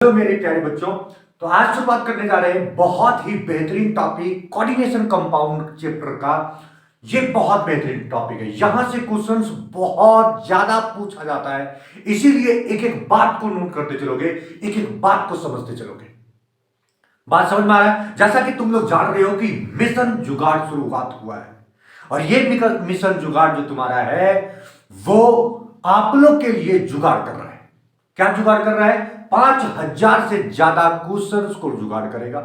तो मेरे प्यारे बच्चों, तो आज शुरुआत करने जा रहे हैं बहुत ही बेहतरीन टॉपिक कोऑर्डिनेशन कंपाउंड चैप्टर का। ये बहुत बेहतरीन टॉपिक है, यहां से क्वेश्चंस बहुत ज्यादा पूछा जाता है, इसीलिए एक एक बात को नोट करते चलोगे, एक एक बात को समझते चलोगे। बात समझ में आ रहा है? जैसा कि तुम लोग जान रहे हो कि मिशन जुगाड़ शुरुआत हुआ है, और ये मिशन जुगाड़ जो तुम्हारा है वो आप लोग के लिए जुगाड़ कर रहा है। क्या जुगाड़ कर रहा है? 5000 से ज्यादा क्वेश्चंस को जुगाड़ करेगा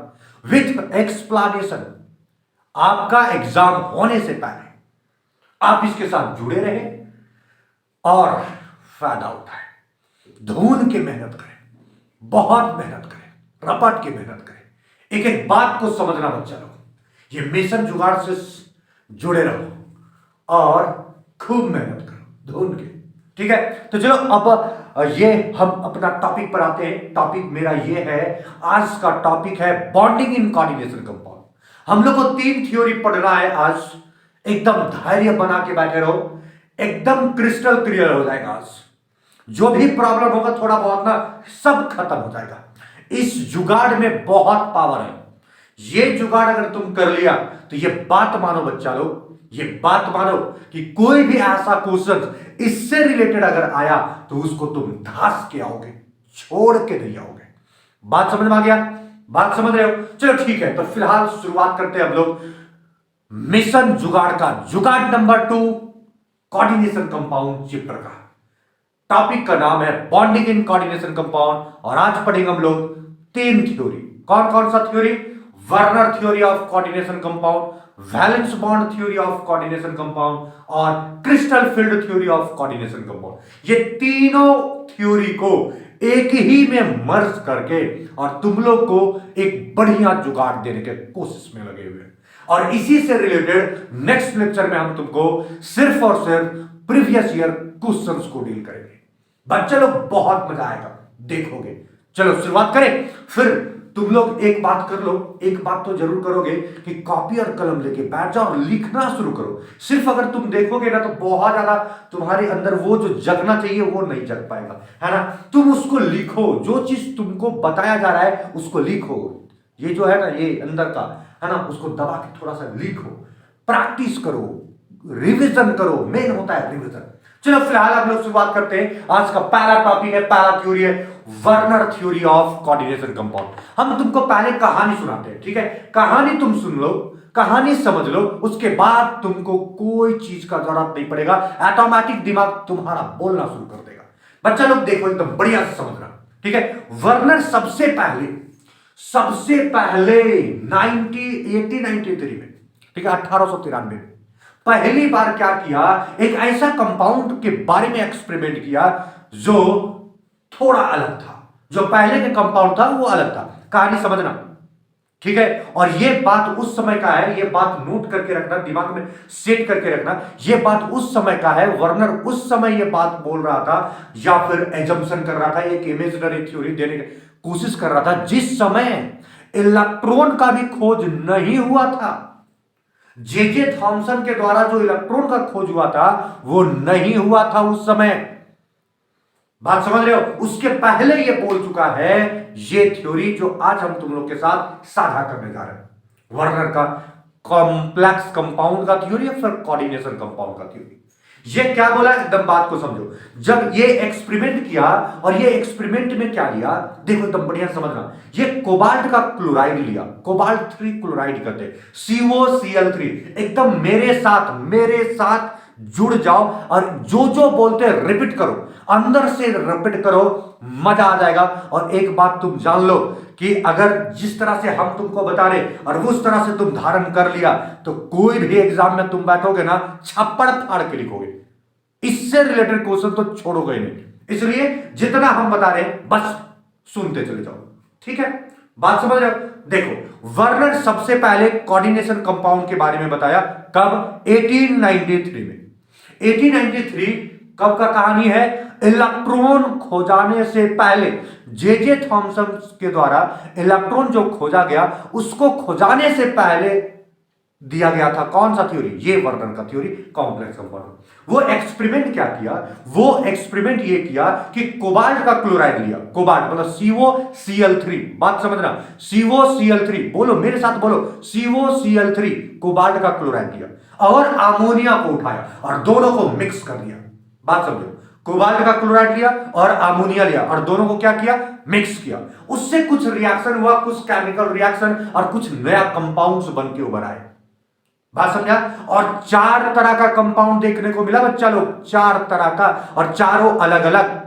विथ एक्सप्लेनेशन। आपका एग्जाम होने से पहले आप इसके साथ जुड़े रहे और फायदा उठाए। ढूंढ के मेहनत करें, बहुत मेहनत करें, रपट के मेहनत करें, एक एक बात को समझना मत चलो। ये मिशन जुगाड़ से जुड़े रहो और खूब मेहनत करो ढूंढ के। ठीक है, तो चलो अब ये हम अपना टॉपिक पर आते हैं। टॉपिक मेरा ये है, आज का टॉपिक है बॉन्डिंग इन कोऑर्डिनेशन कंपाउंड। हम लोग को 3 थ्योरी पढ़ना है आज। एकदम धैर्य बना के बैठे रहो, एकदम क्रिस्टल क्लियर हो जाएगा आज। जो भी प्रॉब्लम होगा थोड़ा बहुत ना, सब खत्म हो जाएगा। इस जुगाड़ में बहुत पावर है। ये जुगाड़ अगर तुम कर लिया तो ये बात मानो बच्चा लोग, ये बात मानो कि कोई भी ऐसा क्वेश्चन इससे रिलेटेड अगर आया तो उसको तुम धास के आओगे, छोड़ के नहीं आओगे। बात समझ में आ गया? बात समझ रहे हो? चलो ठीक है, तो फिलहाल शुरुआत करते हैं हम लोग मिशन जुगाड़ का, जुगाड़ नंबर 2 कोऑर्डिनेशन कंपाउंड चैप्टर का। टॉपिक का नाम है बॉन्डिंग इन कोऑर्डिनेशन कंपाउंड, और आज पढ़ेंगे हम लोग 3 थ्योरी। कौन कौन सा theory? Werner theory of coordination compound, valence bond theory of coordination compound और crystal field theory of coordination compound. ये तीनों थ्योरी को एक ही में मर्ज करके और तुम लोग को एक बढ़िया जुगाड़ देने के कोशिश में लगे हुए हैं। और इसी से रिलेटेड नेक्स्ट लेक्चर में हम तुमको सिर्फ और सिर्फ प्रीवियस ईयर क्वेश्चंस को डील करेंगे। बच्चे लोग बहुत मजा आएगा, देखोगे। चलो शुरुआत करें। फिर तुम लोग एक बात कर लो, एक बात तो जरूर करोगे कि कॉपी और कलम लेके बैठ जाओ और लिखना शुरू करो। सिर्फ अगर तुम देखोगे ना तो बहुत ज्यादा तुम्हारे अंदर वो जो जगना चाहिए वो नहीं जग पाएगा, है ना। तुम उसको लिखो, जो चीज तुमको बताया जा रहा है उसको लिखो। ये जो है ना, ये अंदर का है ना, उसको दबा के थोड़ा सा लिखो, प्रैक्टिस करो, रिविजन करो। मेन होता है रिविजन। चलो फिलहाल हम लोग शुरुआत करते हैं। आज का पहला टॉपिक है, पहला थ्योरी है Werner theory of coordination compound. हम तुमको पहले कहानी सुनाते हैं, ठीक है। कहानी तुम सुन लो, कहानी समझ लो, उसके बाद तुमको कोई चीज का जरूरत नहीं पड़ेगा, ऑटोमेटिक दिमाग तुम्हारा बोलना शुरू कर देगा। बच्चा लोग देखो, एकदम बढ़िया से समझना, ठीक है। वर्नर सबसे पहले 1893 में, ठीक है, 1893 में पहली बार क्या किया, एक ऐसा कंपाउंड के बारे में एक्सपेरिमेंट किया जो थोड़ा अलग था। जो पहले के कंपाउंड था वो अलग था। कहानी समझना, ठीक है। और ये बात उस समय का है, ये बात नोट करके रखना, दिमाग में सेट करके रखना। ये बात उस समय का है। वर्नर उस समय ये बात बोल रहा था या फिर एजम्पशन कर रहा था, एक इमेजिनरी थ्योरी देने की कोशिश कर रहा था जिस समय इलेक्ट्रॉन का भी खोज नहीं हुआ था। जे थॉमसन के द्वारा जो इलेक्ट्रॉन का खोज हुआ था वो नहीं हुआ था उस समय। बात समझ रहे हो? उसके पहले ये बोल चुका है ये थ्योरी जो आज हम तुम लोग के साथ साझा करने जा रहे हैं, वर्नर का कॉम्प्लेक्स कंपाउंड का थ्योरी या फिर कोऑर्डिनेशन कंपाउंड का थ्योरी। ये क्या बोला, एकदम बात को समझो। जब ये एक्सपेरिमेंट किया, और ये एक्सपेरिमेंट में क्या लिया देखो, एकदम बढ़िया समझना। ये कोबाल्ट का क्लोराइड लिया, कोबाल्ट 3 क्लोराइड कहते हैं, COCl3। एकदम मेरे साथ जुड़ जाओ और जो जो बोलते हैं रिपीट करो, अंदर से रिपीट करो, मजा आ जाएगा। और एक बात तुम जान लो कि अगर जिस तरह से हम तुमको बता रहे और उस तरह से तुम धारण कर लिया तो कोई भी एग्जाम में तुम बैठोगे ना, छप्पड़ फाड़ के लिखोगे। इससे रिलेटेड क्वेश्चन तो छोड़ोगे नहीं। इसलिए जितना हम बता रहे हैं बस सुनते चले जाओ, ठीक है। बात समझ रहे हो? देखो, वर्नर सबसे पहले कोऑर्डिनेशन कंपाउंड के बारे में बताया कब? 1893 में। 1893 कब का कहानी है? इलेक्ट्रॉन खोजाने से पहले जे थॉमसन के द्वारा इलेक्ट्रॉन जो खोजा गया, उसको खोजाने से पहले दिया गया था। कौन सा थ्योरी? ये वर्नर का थ्योरी, कॉम्प्लेक्स कंपाउंड। वो एक्सपेरिमेंट क्या किया? वो एक्सपेरिमेंट ये किया कि कोबाल्ट का क्लोराइड लिया, कोबाल्ट मतलब COCl3, बात समझना, COCl3, बोलो मेरे साथ बोलो, COCl3, कोबाल्ट का क्लोराइड लिया और अमोनिया को उठाया और दोनों को मिक्स कर दिया। बात समझो, कोबाल्ट का क्लोराइड लिया और अमोनिया लिया और दोनों को क्या किया? मिक्स किया। उससे कुछ रिएक्शन हुआ, कुछ केमिकल रिएक्शन और कुछ नया कंपाउंड्स बन के उभर आए। बात समझा? और 4 तरह का कंपाउंड देखने को मिला बच्चा लोग, 4 तरह का, और चारों अलग अलग।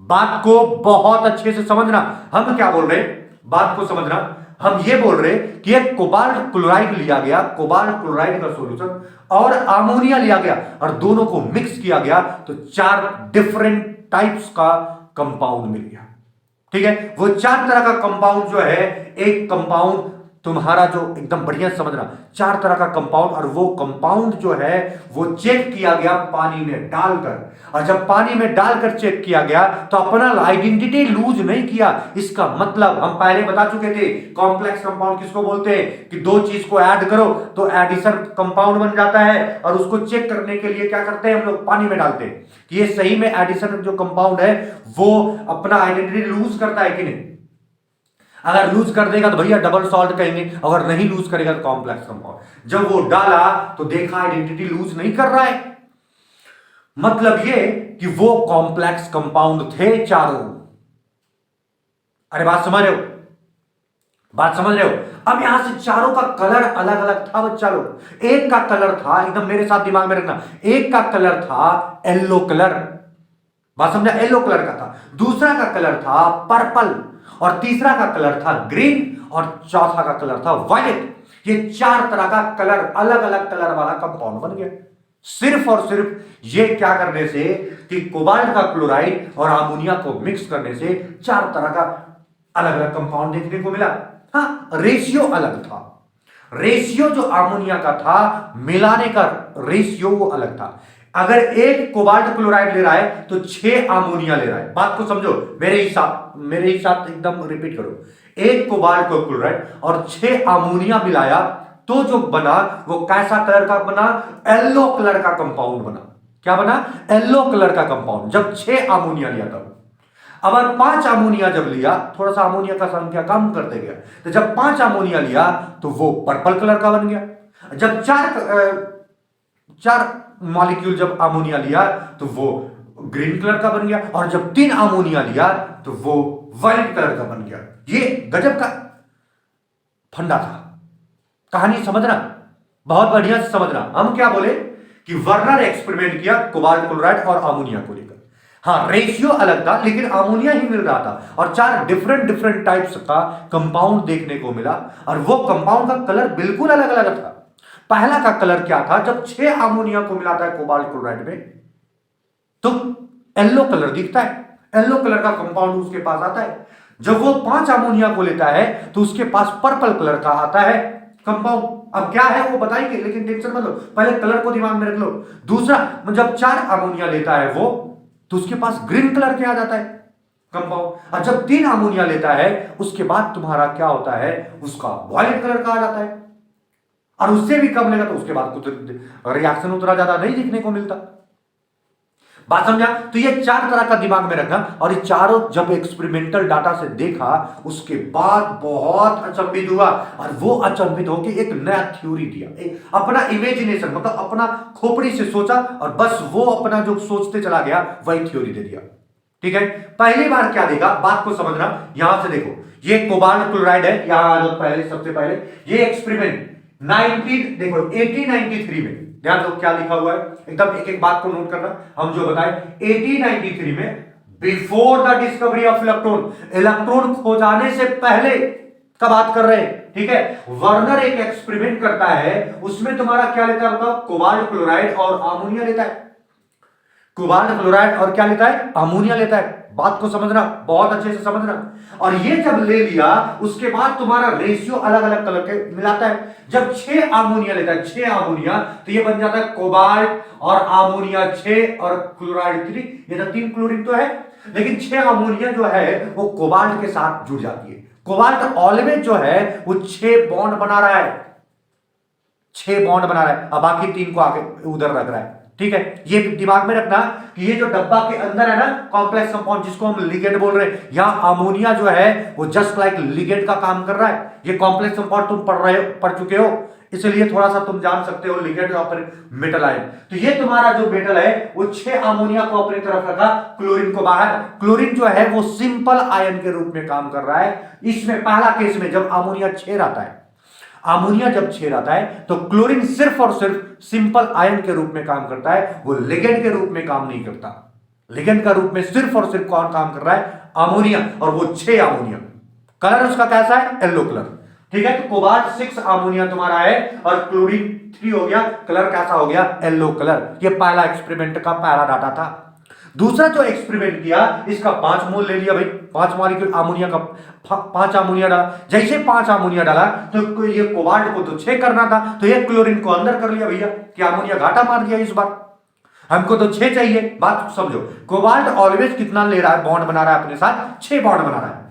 बात को बहुत अच्छे से समझना। हम क्या बोल रहे हैं? बात को समझना। हम ये बोल रहे कि एक कोबाल्ट क्लोराइड लिया गया, कोबाल्ट क्लोराइड का सॉल्यूशन, और अमोनिया लिया गया और दोनों को मिक्स किया गया तो 4 डिफरेंट टाइप्स का कंपाउंड मिल गया। ठीक है? वो 4 तरह का कंपाउंड जो है, एक कंपाउंड तुम्हारा जो एकदम बढ़िया समझना, 4 तरह का कंपाउंड, और वो कंपाउंड जो है वो चेक किया गया पानी में डालकर। और जब पानी में डालकर चेक किया गया तो अपना आइडेंटिटी लूज नहीं किया। इसका मतलब हम पहले बता चुके थे, कॉम्प्लेक्स कंपाउंड किसको बोलते हैं कि दो चीज को ऐड करो तो एडिशन कंपाउंड बन जाता है, और उसको चेक करने के लिए क्या करते हैं हम लोग? पानी में डालते हैं कि ये सही में एडिशन जो कंपाउंड है वो अपना आइडेंटिटी लूज करता है कि नहीं। अगर लूज कर देगा तो भैया डबल सॉल्ट कहेंगे, अगर नहीं लूज करेगा तो कॉम्प्लेक्स कंपाउंड। जब वो डाला तो देखा आइडेंटिटी लूज नहीं कर रहा है, मतलब ये कि वो कॉम्प्लेक्स कंपाउंड थे चारों। अरे बात समझ रहे हो? बात समझ रहे हो? अब यहां से चारों का कलर अलग अलग था बच्चा लोग। एक का कलर था, एकदम मेरे साथ दिमाग में रखना, एक का कलर था येलो कलर, बात समझा, येलो कलर का था। दूसरा का कलर था पर्पल, और तीसरा का कलर था ग्रीन, और चौथा का कलर था वायलेट। ये 4 तरह का कलर, अलग अलग कलर वाला कंपाउंड बन गया, सिर्फ और सिर्फ ये क्या करने से कि कोबाल्ट का क्लोराइड और अमोनिया को मिक्स करने से 4 तरह का अलग अलग कंपाउंड देखने को मिला। हाँ, रेशियो अलग था। रेशियो जो अमोनिया का था, मिलाने का रेशियो वो अलग था। अगर एक कोबाल्ट क्लोराइड ले रहा है तो 6 अमोनिया ले रहा है। बात को समझो, मेरे ही साथ एकदम रिपीट करो। एक कोबाल्ट को क्लोराइड और 6 अमोनिया मिलाया तो जो बना वो कैसा कलर का बना? येलो कलर का कंपाउंड बना। क्या बना? येलो कलर का कंपाउंड, जब 6 अमोनिया लिया तब। अगर 5 अमोनिया जब लिया, थोड़ा सा अमोनिया का संख्या कम करते गया, तो जब 5 अमोनिया लिया तो वो पर्पल कलर का बन गया। जब 4 मॉलिक्यूल जब अमोनिया लिया तो वो ग्रीन कलर का बन गया, और जब 3 अमोनिया लिया तो वो वायलेट कलर का बन गया। ये गजब का फंडा था। कहानी समझना, बहुत बढ़िया से समझना। हम क्या बोले कि वर्नर एक्सपेरिमेंट किया कोबाल्ट क्लोराइड और अमोनिया को लेकर। हाँ, रेशियो अलग था लेकिन अमोनिया ही मिल रहा था, और 4 डिफरेंट टाइप्स का कंपाउंड देखने को मिला, और वो कंपाउंड का कलर बिल्कुल अलग अलग था। पहला का कलर क्या था? जब 6 अमोनिया को मिलाता है कोबाल्ट क्लोराइड में तो येलो कलर दिखता है, येलो कलर का कंपाउंड उसके पास आता है। जब वो 5 अमोनिया को लेता है तो उसके पास पर्पल कलर का आता है कंपाउंड। अब क्या है वो बताएंगे, लेकिन टेंशन मत लो, पहले कलर को दिमाग में रख लो। दूसरा, जब 4 अमोनिया लेता है वो तो उसके पास ग्रीन कलर के आ जाता है कंपाउंड, और जब 3 अमोनिया लेता है उसके बाद तुम्हारा क्या होता है? उसका वायलेट कलर का आ जाता है, और उससे भी कम लेगा तो उसके बाद कुछ रिएक्शन उतना ज्यादा नहीं देखने को मिलता। बात समझा? तो ये 4 तरह का दिमाग में रखना, और ये चारों जब एक्सपेरिमेंटल डाटा से देखा उसके बाद बहुत अचंभित हुआ, और वो अचंभित होकर एक नया थ्योरी दिया, अपना इमेजिनेशन मतलब अपना खोपड़ी से सोचा, और बस वो अपना जो सोचते चला गया वही थ्योरी दे दिया। ठीक है? पहली बार क्या देखा, बात को समझना। यहां से देखो, ये कोबाल्ट क्लोराइड है, यहां पहले सबसे पहले ये एक्सपेरिमेंट 1893 में, ध्यान दो क्या लिखा हुआ है, एकदम एक एक बात को नोट करना। हम जो बताए 1893 में, before the discovery of electron, electron खोजाने से पहले का बात कर रहे हैं। ठीक है? वर्नर एक एक्सपेरिमेंट करता है, उसमें तुम्हारा क्या लेता है? कोबाल्ट क्लोराइड और अमोनिया लेता है। कोबाल्ट क्लोराइड और क्या लेता है? अमोनिया लेता है। बात को समझना, बहुत अच्छे से समझना। और ये जब ले लिया उसके बाद तुम्हारा रेशियो अलग अलग कलर के मिलाता है। जब 6 अमोनिया लेता है, 6 अमोनिया, तो ये बन जाता है कोबाल्ट और अमोनिया 6 और क्लोराइड 3। ये तो 3 क्लोरीन तो है, लेकिन 6 अमोनिया जो है वो कोबाल्ट के साथ जुड़ जाती है। कोबाल्ट ऑलवेज जो है वो 6 बॉन्ड बना रहा है, 6 बॉन्ड बना रहा है, अब बाकी 3 को आगे उधर रख रहा है। ठीक है, ये दिमाग में रखना कि ये जो डब्बा के अंदर है ना कॉम्प्लेक्स कंपाउंड जिसको हम लिगेंड बोल रहे हैं, यहां अमोनिया जो है वो जस्ट लाइक लिगेंड का काम कर रहा है। ये कॉम्प्लेक्स कंपाउंड तुम पढ़ चुके हो, इसलिए थोड़ा सा तुम जान सकते हो लिगेंड और फिर मेटल आयन। तो ये तुम्हारा जो मेटल है वो 6 अमोनिया को अपनी तरफ रखा, क्लोरीन को बाहर। क्लोरीन जो है वो सिंपल आयन के रूप में काम कर रहा है। इसमें पहला केस में जब अमोनिया 6 आता है, अमोनिया जब 6 आता है तो क्लोरीन सिर्फ और सिर्फ सिंपल आयन के रूप में काम करता है, वो लिगेंड के रूप में काम नहीं करता। लिगेंड का रूप में सिर्फ और सिर्फ कौन काम कर रहा है? अमोनिया, और वो 6 अमोनिया। कलर उसका कैसा है? Yellow colour. ठीक है, तो कोबाल्ट 6 अमोनिया तुम्हारा है और क्लोरीन 3 हो गया। कलर कैसा हो गया? Yellow colour. ये पहला एक्सपेरिमेंट का पहला डाटा था। दूसरा जो एक्सपेरिमेंट किया, इसका 5 मोल ले लिया भाई, 5 मॉलिक्यूल अमोनिया का, 5 अमोनिया डाला। जैसे 5 अमोनिया डाला तो ये कोबाल्ट को तो 6 करना था, तो ये क्लोरीन को अंदर कर लिया भैया कि अमोनिया घाटा मार दिया इस बार, हमको तो 6 चाहिए। बात समझो, कोबाल्ट ऑलवेज कितना ले रहा है? बॉन्ड बना रहा है अपने साथ, 6 बॉन्ड बना रहा है।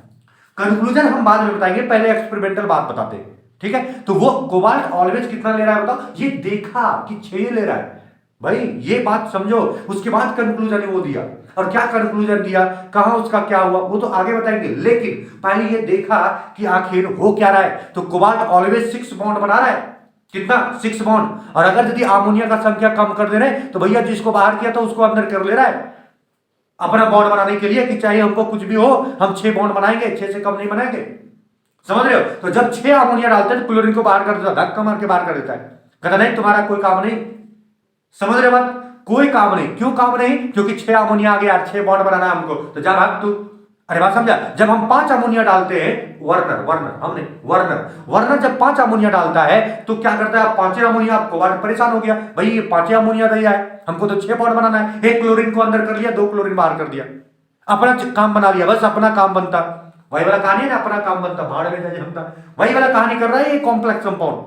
कंक्लूजन हम बाद में बताएंगे, पहले एक्सपेरिमेंटल बात बताते हैं। ठीक है, तो वो कोबाल्ट ऑलवेज कितना ले रहा है बताओ? ये देखा कि 6 ले रहा है भाई, ये बात समझो। उसके बाद कंक्लूजन वो दिया, और क्या कंक्लूजन दिया, कहां उसका क्या हुआ वो तो आगे बताएंगे, लेकिन पहले ये देखा कि आखिर हो क्या रहा है। तो कोबाल्ट ऑलवेज 6 बॉन्ड बना रहा है, कितना? 6 बॉन्ड। और अगर यदि अमोनिया का संख्या कम कर दे रहे तो भैया जिसको बाहर किया था उसको अंदर कर ले रहा है अपना बॉन्ड बनाने के लिए, कि चाहे हमको कुछ भी हो हम 6 बॉन्ड बनाएंगे, 6 से कम नहीं बनाएंगे। समझ रहे हो? तो जब 6 अमोनिया डालते हैं तो क्लोरीन को बाहर कर देता है, धक्का मार के बाहर कर देता है, कहता नहीं तुम्हारा कोई काम नहीं। समझ रहे बात? कोई काम नहीं। क्यों काम नहीं? क्योंकि 6 अमोनिया आ गया, 6 बॉन्ड बनाना है हमको, तो जा भाग तू। अरे बात समझा? जब हम 5 अमोनिया डालते हैं, वर्नर जब 5 अमोनिया डालता है तो क्या करता है? 5 अमोनिया, कोबाल्ट परेशान हो गया भाई, ये 5 अमोनिया दिया है, हमको तो 6 बॉन्ड बनाना है। एक क्लोरीन को अंदर कर लिया, 2 क्लोरीन बाहर कर दिया, अपना काम बना लिया, बस अपना काम बनता। वही वाला कहानी है ना, अपना काम बनता भाड़ में जमता, वही वाला कहानी कर रहा है ये कॉम्प्लेक्स कंपाउंड।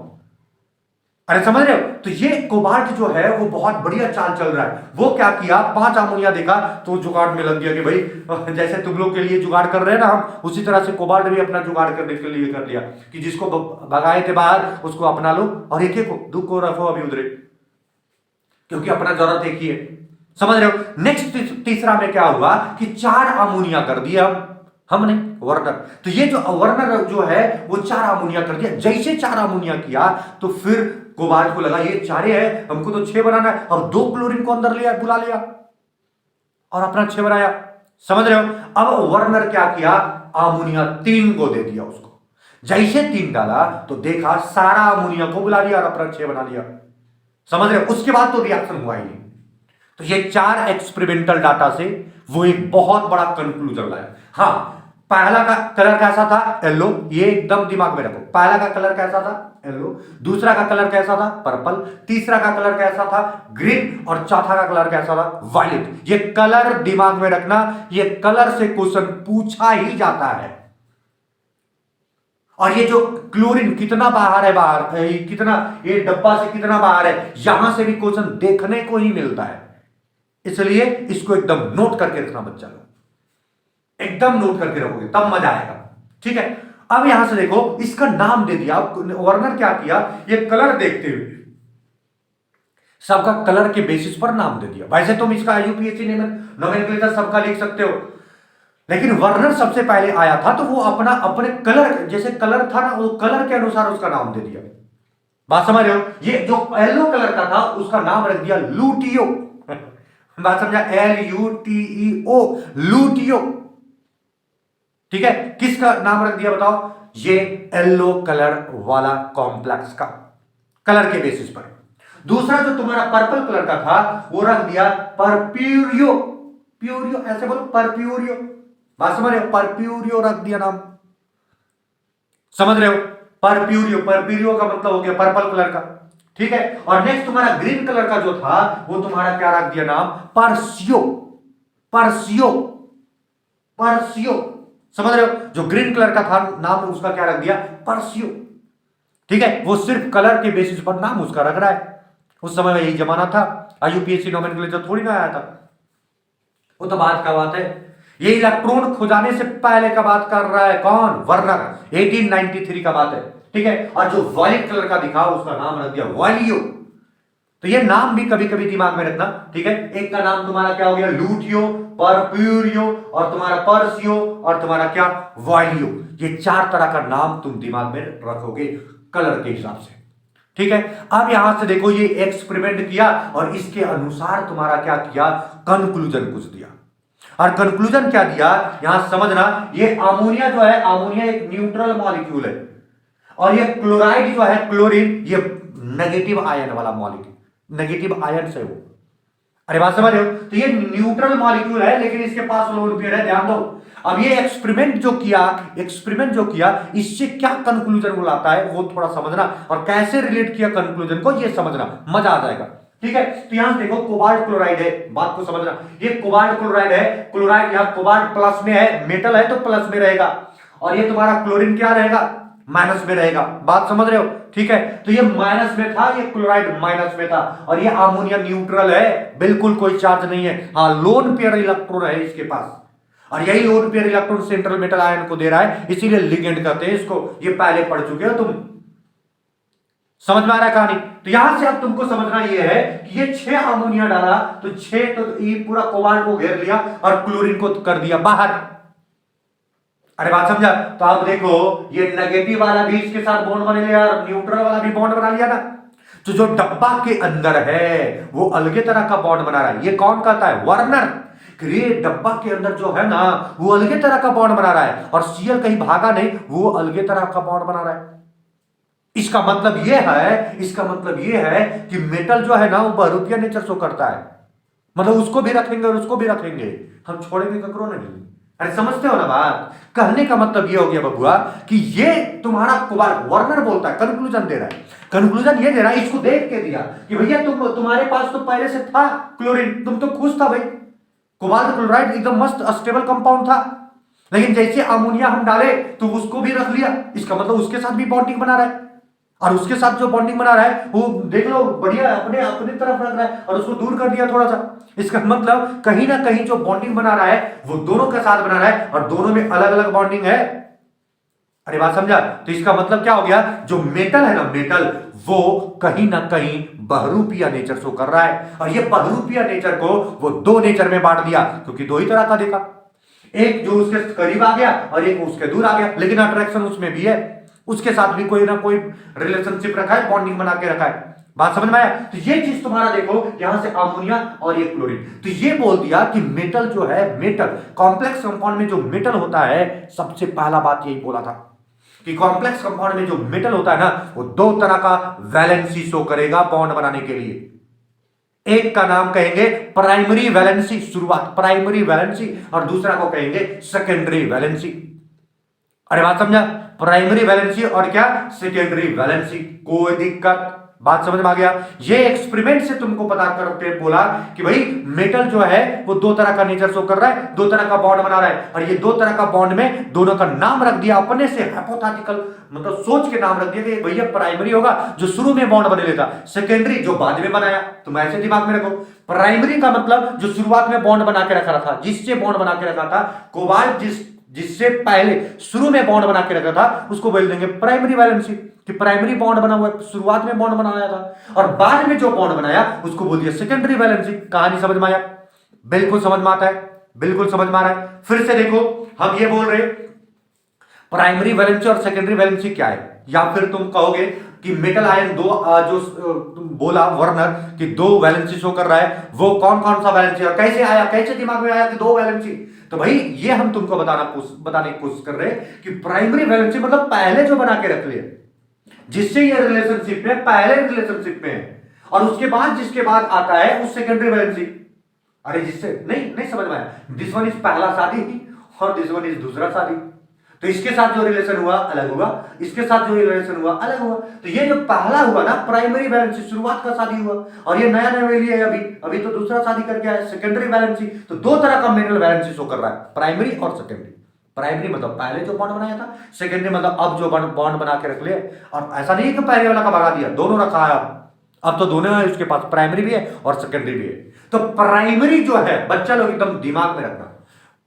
अरे समझ रहे हो? तो ये कोबाल्ट जो है वो बहुत बढ़िया चाल चल रहा है। वो क्या किया, 5 अमोनिया देखा तो जुगाड़ में लग गया कि भाई जैसे तुम लोग के लिए जुगाड़ कर रहे हैं ना हम, उसी तरह से कोबाल्ट भी अपना जुगाड़ करने के लिए कर लिया कि जिसको भगाए थे बाहर उसको अपना लो, और एक एक को दुख को रखो अभी उधरे, क्योंकि अपना जरूरत एक ही है। समझ रहे हो? नेक्स्ट तीसरा में क्या हुआ कि 4 अमोनिया कर दिया हमने, वर्नर। तो ये जो वर्नर जो है वो 4 अमोनिया कर दिया। जैसे 4 अमोनिया किया तो फिर कोबाल्ट को लगा ये 4 है, हमको तो 6 बनाना है, और 2 क्लोरीन को अंदर लिया, बुला लिया और अपना 6 बनाया। समझ रहे हो? अब वर्नर क्या किया, अमोनिया 3 को दे दिया उसको। जैसे 3 डाला तो देखा सारा अमोनिया को बुला लिया और अपना 6 बना लिया। समझ रहे हो? उसके बाद तो रिएक्शन हुआ ही नहीं। तो ये 4 एक्सपेरिमेंटल डाटा से वो एक बहुत बड़ा कंक्लूजन लाया। हाँ, पहला का कलर कैसा था? येलो। ये एकदम दिमाग में रखो, पहला का कलर कैसा था? येलो। दूसरा का कलर कैसा था? पर्पल। तीसरा का कलर कैसा था? ग्रीन। और चौथा का कलर कैसा था? वायलेट। ये कलर दिमाग में रखना, ये कलर से क्वेश्चन पूछा ही जाता है। और ये जो क्लोरीन कितना बाहर है, कितना ये डब्बा से कितना बाहर है, यहां से भी क्वेश्चन देखने को ही मिलता है। इसलिए इसको एकदम नोट करके रखना बच्चा लोग, एकदम नोट करके रखोगे तब मजा आएगा। ठीक है, अब यहां से देखो, इसका नाम दे दिया वर्नर। क्या किया, ये कलर देखते हुए सबका कलर के बेसिस पर नाम दे दिया। वैसे तुम इसका आईयूपीएसी नोमेनक्लेचर सबका लिख सकते हो, लेकिन वर्नर सबसे पहले आया था तो वो अपने कलर, जैसे कलर था ना, वो कलर के अनुसार उसका नाम दे दिया। बात समझ रहे हो? ये जो येलो कलर का था उसका नाम रख दिया लूटियो। बात समझा? LUTEO, लूटियो। ठीक है, किसका नाम रख दिया बताओ? ये येलो कलर वाला कॉम्प्लेक्स का कलर के बेसिस पर। दूसरा जो तुम्हारा पर्पल कलर का था वो रख दिया परप्यूरियो। प्यूरियो ऐसे बोलो, परप्यूरियो। बात समझ रहे हो? परप्यूरियो रख दिया नाम। समझ रहे हो? परप्यूरियो, परप्यूरियो का मतलब हो गया पर्पल कलर का। ठीक है, और नेक्स्ट तुम्हारा ग्रीन कलर का जो था वो तुम्हारा क्या रख दिया नाम? पर्सियो। पर्सियो, पर्सियो। समझ रहे हो? जो ग्रीन कलर का था नाम उसका क्या रख दिया? पर्सियो। ठीक है, वो सिर्फ कलर के बेसिस पर नाम उसका रख रहा है। उस समय में यही जमाना था, आईयूपीएसी नोमेनक्लेचर थोड़ी ना आया था, वो तो बात का बात है। ये इलेक्ट्रॉन खोजाने से पहले का बात कर रहा है कौन? वर्नर। 1893 का बात है। ठीक है, और जो वॉयलेट कलर का दिखा उसका नाम रख दिया वॉल्यू। तो ये नाम भी कभी कभी दिमाग में रखना, ठीक है। एक का नाम तुम्हारा क्या हो गया, लूटियो, परप्यूरियो, और तुम्हारा पर्सियो, और तुम्हारा क्या, वॉल्यू। ये 4 तरह का नाम तुम दिमाग में रखोगे कलर के हिसाब से, ठीक है। अब यहां से देखो, ये एक्सपेरिमेंट किया और इसके अनुसार तुम्हारा क्या किया, कंक्लूजन कुछ दिया। और कंक्लूजन क्या दिया यहां समझना, ये अमोनिया जो है, अमोनिया एक न्यूट्रल मॉलिक्यूल है, और ये क्लोराइड जो है, क्लोरीन, ये नेगेटिव आयन वाला मॉलिक्यूल, नेगेटिव आयन से वो, अरे बात समझ रहे हो। तो ये न्यूट्रल मॉलिक्यूल है लेकिन इसके पास लोन पेयर है, ध्यान दो। अब ये एक्सपेरिमेंट जो किया इससे क्या कंक्लूजन बुलाता है वो थोड़ा समझना, और कैसे रिलेट किया कंक्लूजन को ये समझना, मजा आ जाएगा, ठीक है। तो यहां देखो कोबाल्ट क्लोराइड है, बात को समझना, ये कोबाल्ट क्लोराइड है, क्लोराइड यहां कोबाल्ट प्लस में है, मेटल है तो प्लस में रहेगा, और ये तुम्हारा क्लोरीन क्या रहेगा, माइनस में रहेगा, बात समझ रहे हो, ठीक है। तो ये माइनस में था, ये क्लोराइड माइनस में था, और ये अमोनिया न्यूट्रल है, बिल्कुल कोई चार्ज नहीं है, हाँ लोन पेयर इलेक्ट्रॉन है इसके पास, और यही lone pair electron central metal ion को दे रहा है, इसीलिए लिगेंड कहते हैं इसको। ये पहले पढ़ चुके हो तुम, समझ में आ रहा है कहानी। तो यहां से अब तुमको समझना यह है कि ये 6 अमोनिया डाला तो 6 तो ये पूरा कोबाल्ट को घेर लिया और क्लोरीन को कर दिया बाहर, अरे बात समझा। तो आप देखो ये नेगेटिव वाला भी इसके साथ बॉन्ड बना लिया और न्यूट्रल वाला भी बॉन्ड बना लिया ना। तो जो डब्बा के अंदर है वो अलगे तरह का बॉन्ड बना रहा है, ये कौन कहता है, वर्नर। ये डब्बा के अंदर जो है ना वो अलगे तरह का बॉन्ड बना रहा है, और सीएल कहीं भागा नहीं, वो अलगे तरह का बॉन्ड बना रहा है। इसका मतलब ये है कि मेटल जो है ना वो बहुरूपिया नेचर शो करता है, मतलब उसको भी रखेंगे और उसको भी रखेंगे, हम छोड़ेंगे ककरो नहीं। अरे समझते हो ना बात, कहने का मतलब ये हो गया बबुआ कि ये तुम्हारा कोबाल्ट, वर्नर बोलता है, कंक्लूजन दे रहा है, कंक्लूजन ये दे रहा है, इसको देख के दिया कि भैया तुम्हारे पास तो पहले से था क्लोरीन, तुम तो खुश था भाई, कोबाल्ट क्लोराइड एकदम मस्त स्टेबल कंपाउंड था, लेकिन जैसे अमोनिया हम डाले तो उसको भी रख लिया, इसका मतलब उसके साथ भी बॉन्डिंग बना रहा है, और उसके साथ जो बॉन्डिंग बना रहा है वो देख लो बढ़िया अपने अपने तरफ रख रहा है, और उसको दूर कर दिया थोड़ा सा। इसका मतलब कहीं ना कहीं जो बॉन्डिंग बना रहा है वो दोनों के साथ बना रहा है, और दोनों में अलग अलग बॉन्डिंग है, अरे बात समझा। तो इसका मतलब क्या हो गया, जो मेटल है ना, मेटल वो कहीं ना कहीं बहुरूपिया नेचर शो कर रहा है, और ये बहुरूपिया नेचर को वो 2 नेचर में बांट दिया, क्योंकि 2 ही तरह का देखा, एक जो उसके करीब आ गया और एक उसके दूर आ गया, लेकिन अट्रैक्शन उसमें भी है, उसके साथ भी कोई ना कोई रिलेशनशिप रखा है, बॉन्डिंग बना के रखा है, बात समझ में आया। तो ये चीज तुम्हारा देखो यहां से अमोनिया और ये क्लोरीन, तो ये बोल दिया कि मेटल जो है, मेटल कॉम्प्लेक्स कंपाउंड में जो मेटल होता है, सबसे पहला बात यही बोला था कि कॉम्प्लेक्स कंपाउंड में जो मेटल होता है ना वो 2 तरह का वैलेंसी शो करेगा बॉन्ड बनाने के लिए। एक का नाम कहेंगे प्राइमरी वैलेंसी, शुरुआत प्राइमरी वैलेंसी, और दूसरा को कहेंगे सेकेंडरी वैलेंसी, अरे बात समझा, प्राइमरी वैलेंसी और क्या, सेकेंडरी वैलेंसी, कोई दिक्कत, बात समझ में आ गया। ये एक्सपेरिमेंट से तुमको पता करके बोला कि भाई मेटल जो है वो 2 तरह का नेचर शो कर रहा है, 2 तरह का बॉन्ड बना रहा है, और ये 2 तरह का बॉन्ड में दोनों का नाम रख दिया अपने से, हाइपोथेटिकल मतलब सोच के नाम रख दिया कि भैया प्राइमरी होगा जो शुरू में बॉन्ड बने लेता, सेकेंडरी जो बाद में बनाया, तुम ऐसे दिमाग में रखो। प्राइमरी का मतलब जो शुरुआत में बॉन्ड बना के रखा था, जिससे बॉन्ड बना के रखा था, कोबाल्ट जिससे पहले शुरू में बॉन्ड बना के रखा था उसको बोल देंगे प्राइमरी वैलेंसी, कि प्राइमरी बॉन्ड बना हुआ है, शुरुआत में बॉन्ड बनाया था, और बाद में जो बॉन्ड बनाया उसको बोल दिया सेकेंडरी वैलेंसी। कहानी समझ में आया, बिल्कुल समझ में आता है, बिल्कुल समझ में आ रहा है। फिर से देखो हम ये बोल रहे प्राइमरी वैलेंसी और सेकेंडरी वैलेंसी क्या है, या फिर तुम कहोगे कि मेटल आयन 2 जो तुम बोला वर्नर कि 2 वैलेंसी शो कर रहा है, वो कौन कौन सा वैलेंसी और कैसे आया, कैसे दिमाग में आया कि 2 वैलेंसी। तो भाई ये हम तुमको बताने की कोशिश कर रहे हैं कि प्राइमरी वैलेंसी मतलब पहले जो बना के रख लिया, जिससे ये रिलेशनशिप में, पहले रिलेशनशिप में है, और उसके बाद जिसके बाद आता है उस सेकेंडरी वैलेंसी, अरे जिससे नहीं समझ में आया, दिस वन इज पहला शादी और दिस वन इज दूसरा शादी, तो इसके साथ जो रिलेशन हुआ अलग हुआ, इसके साथ जो रिलेशन हुआ अलग हुआ। तो ये जो पहला हुआ ना प्राइमरी वैलेंसी, शुरुआत का शादी हुआ, और ये नया नवेली है, अभी तो दूसरा शादी करके आया, सेकेंडरी वैलेंसी। तो 2 तरह का मेटल वैलेंसी शो कर रहा है, प्राइमरी और सेकेंडरी। प्राइमरी मतलब पहले जो बॉन्ड बनाया था, सेकेंडरी मतलब अब जो बॉन्ड बना के रख लिया, और ऐसा नहीं है कि पहले वाला का भगा दिया, दोनों रखा है अब तो दोनों है उसके पास, प्राइमरी भी है और सेकेंडरी भी है। तो प्राइमरी जो है, बच्चा लोग एकदम दिमाग में रखना,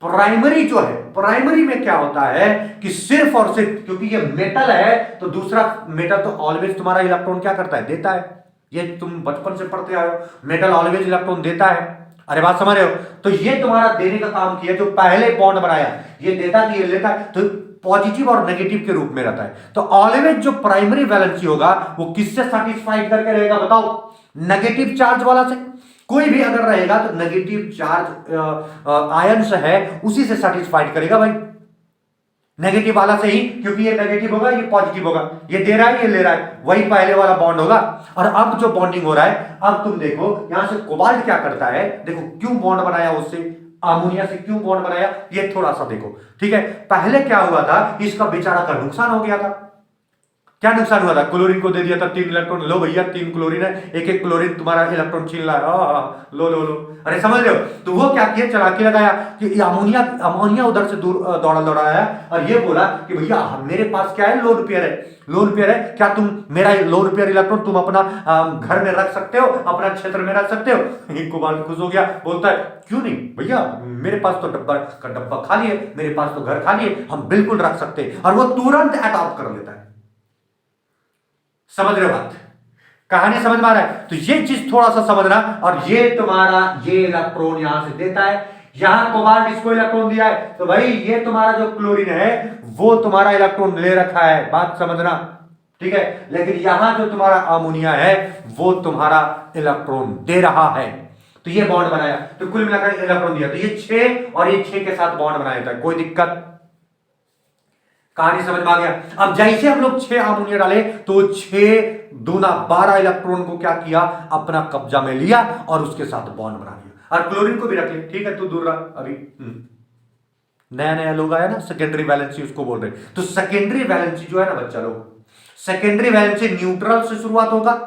प्राइमरी जो है, प्राइमरी में क्या होता है कि सिर्फ और सिर्फ क्योंकि ये मेटल है तो दूसरा मेटल तो ऑलवेज तुम्हारा इलेक्ट्रॉन क्या करता है, देता है। ये तुम बचपन से पढ़ते आए हो, मेटल ऑलवेज इलेक्ट्रॉन देता है। अरे बात समझ रहे हो? तो ये तुम्हारा देने का काम किया, जो पहले बॉन्ड बनाया ये देता कि ये लेता है, तो पॉजिटिव और नेगेटिव के रूप में रहता है। तो ऑलवेज जो प्राइमरी वैलेंसी होगा वो किससे सेटिस्फाइड करके रहेगा बताओ? नेगेटिव चार्ज वाला से। कोई भी अगर रहेगा तो नेगेटिव चार्ज आयंस है उसी से सेटिस्फाइड करेगा भाई, नेगेटिव वाला से ही, क्योंकि ये नेगेटिव होगा ये पॉजिटिव होगा, ये दे रहा है ये ले रहा है, वही पहले वाला बॉन्ड होगा। और अब जो बॉन्डिंग हो रहा है, अब तुम देखो यहां से कोबाल्ट क्या करता है, देखो क्यों बॉन्ड बनाया उससे, अमोनिया से क्यों बॉन्ड बनाया, ये थोड़ा सा देखो। ठीक है, पहले क्या हुआ था, इसका बेचारा का नुकसान हो गया था। क्या नुकसान हुआ था? क्लोरीन को दे दिया था 3 इलेक्ट्रॉन, लो भैया 3 क्लोरीन है, एक एक क्लोरीन तुम्हारा इलेक्ट्रॉन छीन रहा है, लो लो लो। अरे समझ रहे हो? तो वो क्या किया, चालाकी लगाया कि अमोनिया उधर से दूर दौड़ाया और ये बोला कि भैया मेरे पास क्या है, लोन पेयर है, लोन पेयर है, क्या तुम मेरा लोन पेयर इलेक्ट्रॉन तुम अपना घर में रख सकते हो, अपना क्षेत्र में रख सकते हो? कोबाल्ट खुश हो गया, बोलता है क्यों नहीं भैया, मेरे पास तो डब्बा खाली है, मेरे पास तो घर खाली है, हम बिल्कुल रख सकते हैं। और वो तुरंत अडॉप्ट कर लेता है। समझ रहे हो बात? कहानी समझ में आ रहा है? तो ये चीज थोड़ा सा समझना। और ये तुम्हारा ये इलेक्ट्रॉन यहां से देता है, यहां कोबाल्ट इसको इलेक्ट्रॉन दिया है, तो भाई ये तुम्हारा जो क्लोरीन है वो तुम्हारा इलेक्ट्रॉन ले रखा है, बात समझना। ठीक है, लेकिन यहां जो तुम्हारा अमोनिया है वो तुम्हारा इलेक्ट्रॉन दे रहा है। तो ये बॉन्ड बनाया, तो कुल मिलाकर इलेक्ट्रॉन दिया, तो ये 6 और ये 6 के साथ बॉन्ड बनाया था, कोई दिक्कत? कहानी समझ में आ गया? अब जैसे हम लोग 6 अमोनिया डाले तो 6 दूना 12 इलेक्ट्रॉन को क्या किया, अपना कब्जा में लिया और उसके साथ बॉन्ड बना दिया। और क्लोरीन को भी रख लिया, ठीक है तू दूर रहा। अभी नया नया लोग आया ना, सेकेंडरी वैलेंसी उसको बोल रहे। तो सेकेंडरी वैलेंसी जो है ना बच्चा लोग, सेकेंडरी वैलेंसी न्यूट्रल से शुरुआत होगा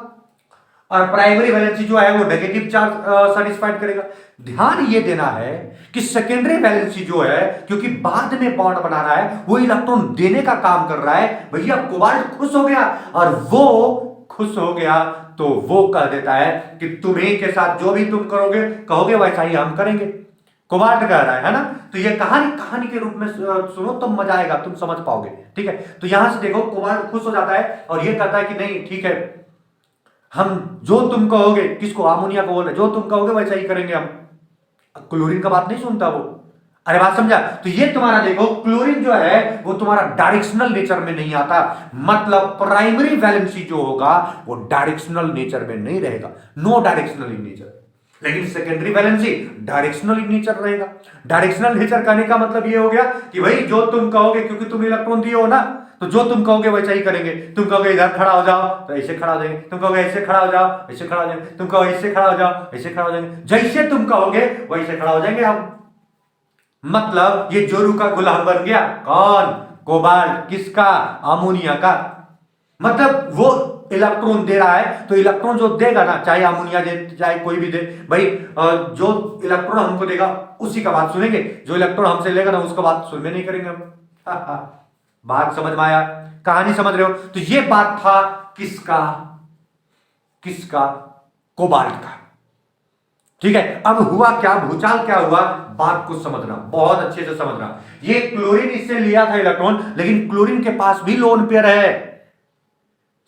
और प्राइमरी वैलेंसी जो है वो नेगेटिव चार्ज सेटिस्फाइड करेगा। ध्यान ये देना है कि सेकेंडरी वैलेंसी जो है, क्योंकि बाद में बॉन्ड बना रहा है, वो इलेक्ट्रॉन देने का काम कर रहा है। भैया कोबाल्ट खुश हो गया, और वो खुश हो गया तो वो कह देता है कि तुम्ही के साथ जो भी तुम करोगे कहोगे वैसा ही हम करेंगे। कोबाल्ट कह रहा है ना। तो ये कहानी के रूप में सुनो तो मजा आएगा, तुम समझ पाओगे। ठीक है, तो यहां से देखो कोबाल्ट खुश हो जाता है और ये कहता है कि नहीं ठीक है, हम जो तुम कहोगे, किसको, अमोनिया को बोल रहे, जो तुम कहोगे वैसा ही करेंगे हम। क्लोरीन का बात नहीं सुनता वो। अरे बात समझा? तो ये तुम्हारा देखो क्लोरीन जो है वो तुम्हारा डायरेक्शनल नेचर में नहीं आता, मतलब प्राइमरी वैलेंसी जो होगा वो डायरेक्शनल नेचर में नहीं रहेगा, नो डायरेक्शनल इन नेचर। लेकिन secondary valency directional in nature रहेगा। डायरेक्शनल नेचर कहने का मतलब ये हो गया कि भाई जो तुम कहोगे, क्योंकि तुम इलेक्ट्रॉन दिए हो ना, तो जो तुम कहोगे वैसा ही करेंगे। तुम कहोगे इधर खड़ा हो जाओ तो ऐसे खड़ा हो जाएंगे, तुम कहोगे ऐसे खड़ा हो जाओ ऐसे खड़ा हो जाएंगे, तुम कहो ऐसे खड़ा हो जाओ ऐसे खड़ा हो जाएंगे, जैसे तुम कहोगे वैसे खड़ा हो जाएंगे हम। मतलब ये जोरू का गुलाम बन गया कौन? कोबाल्ट। किसका? अमोनिया का। मतलब वो इलेक्ट्रॉन दे रहा है तो इलेक्ट्रॉन जो देगा ना, चाहे अमोनिया दे चाहे कोई भी दे, भाई जो इलेक्ट्रॉन हमको देगा उसी का बात सुनेंगे, जो इलेक्ट्रॉन हमसे लेगा ना उसका बात सुनने नहीं करेंगे हम। बात समझ में आया? कहानी समझ रहे हो? तो ये बात था किसका? किसका? कोबाल्ट का। ठीक है, अब हुआ क्या, भूचाल क्या हुआ, बात को समझना, बहुत अच्छे से समझना। ये क्लोरीन इससे लिया था इलेक्ट्रॉन, लेकिन क्लोरीन के पास भी लोन पेयर है,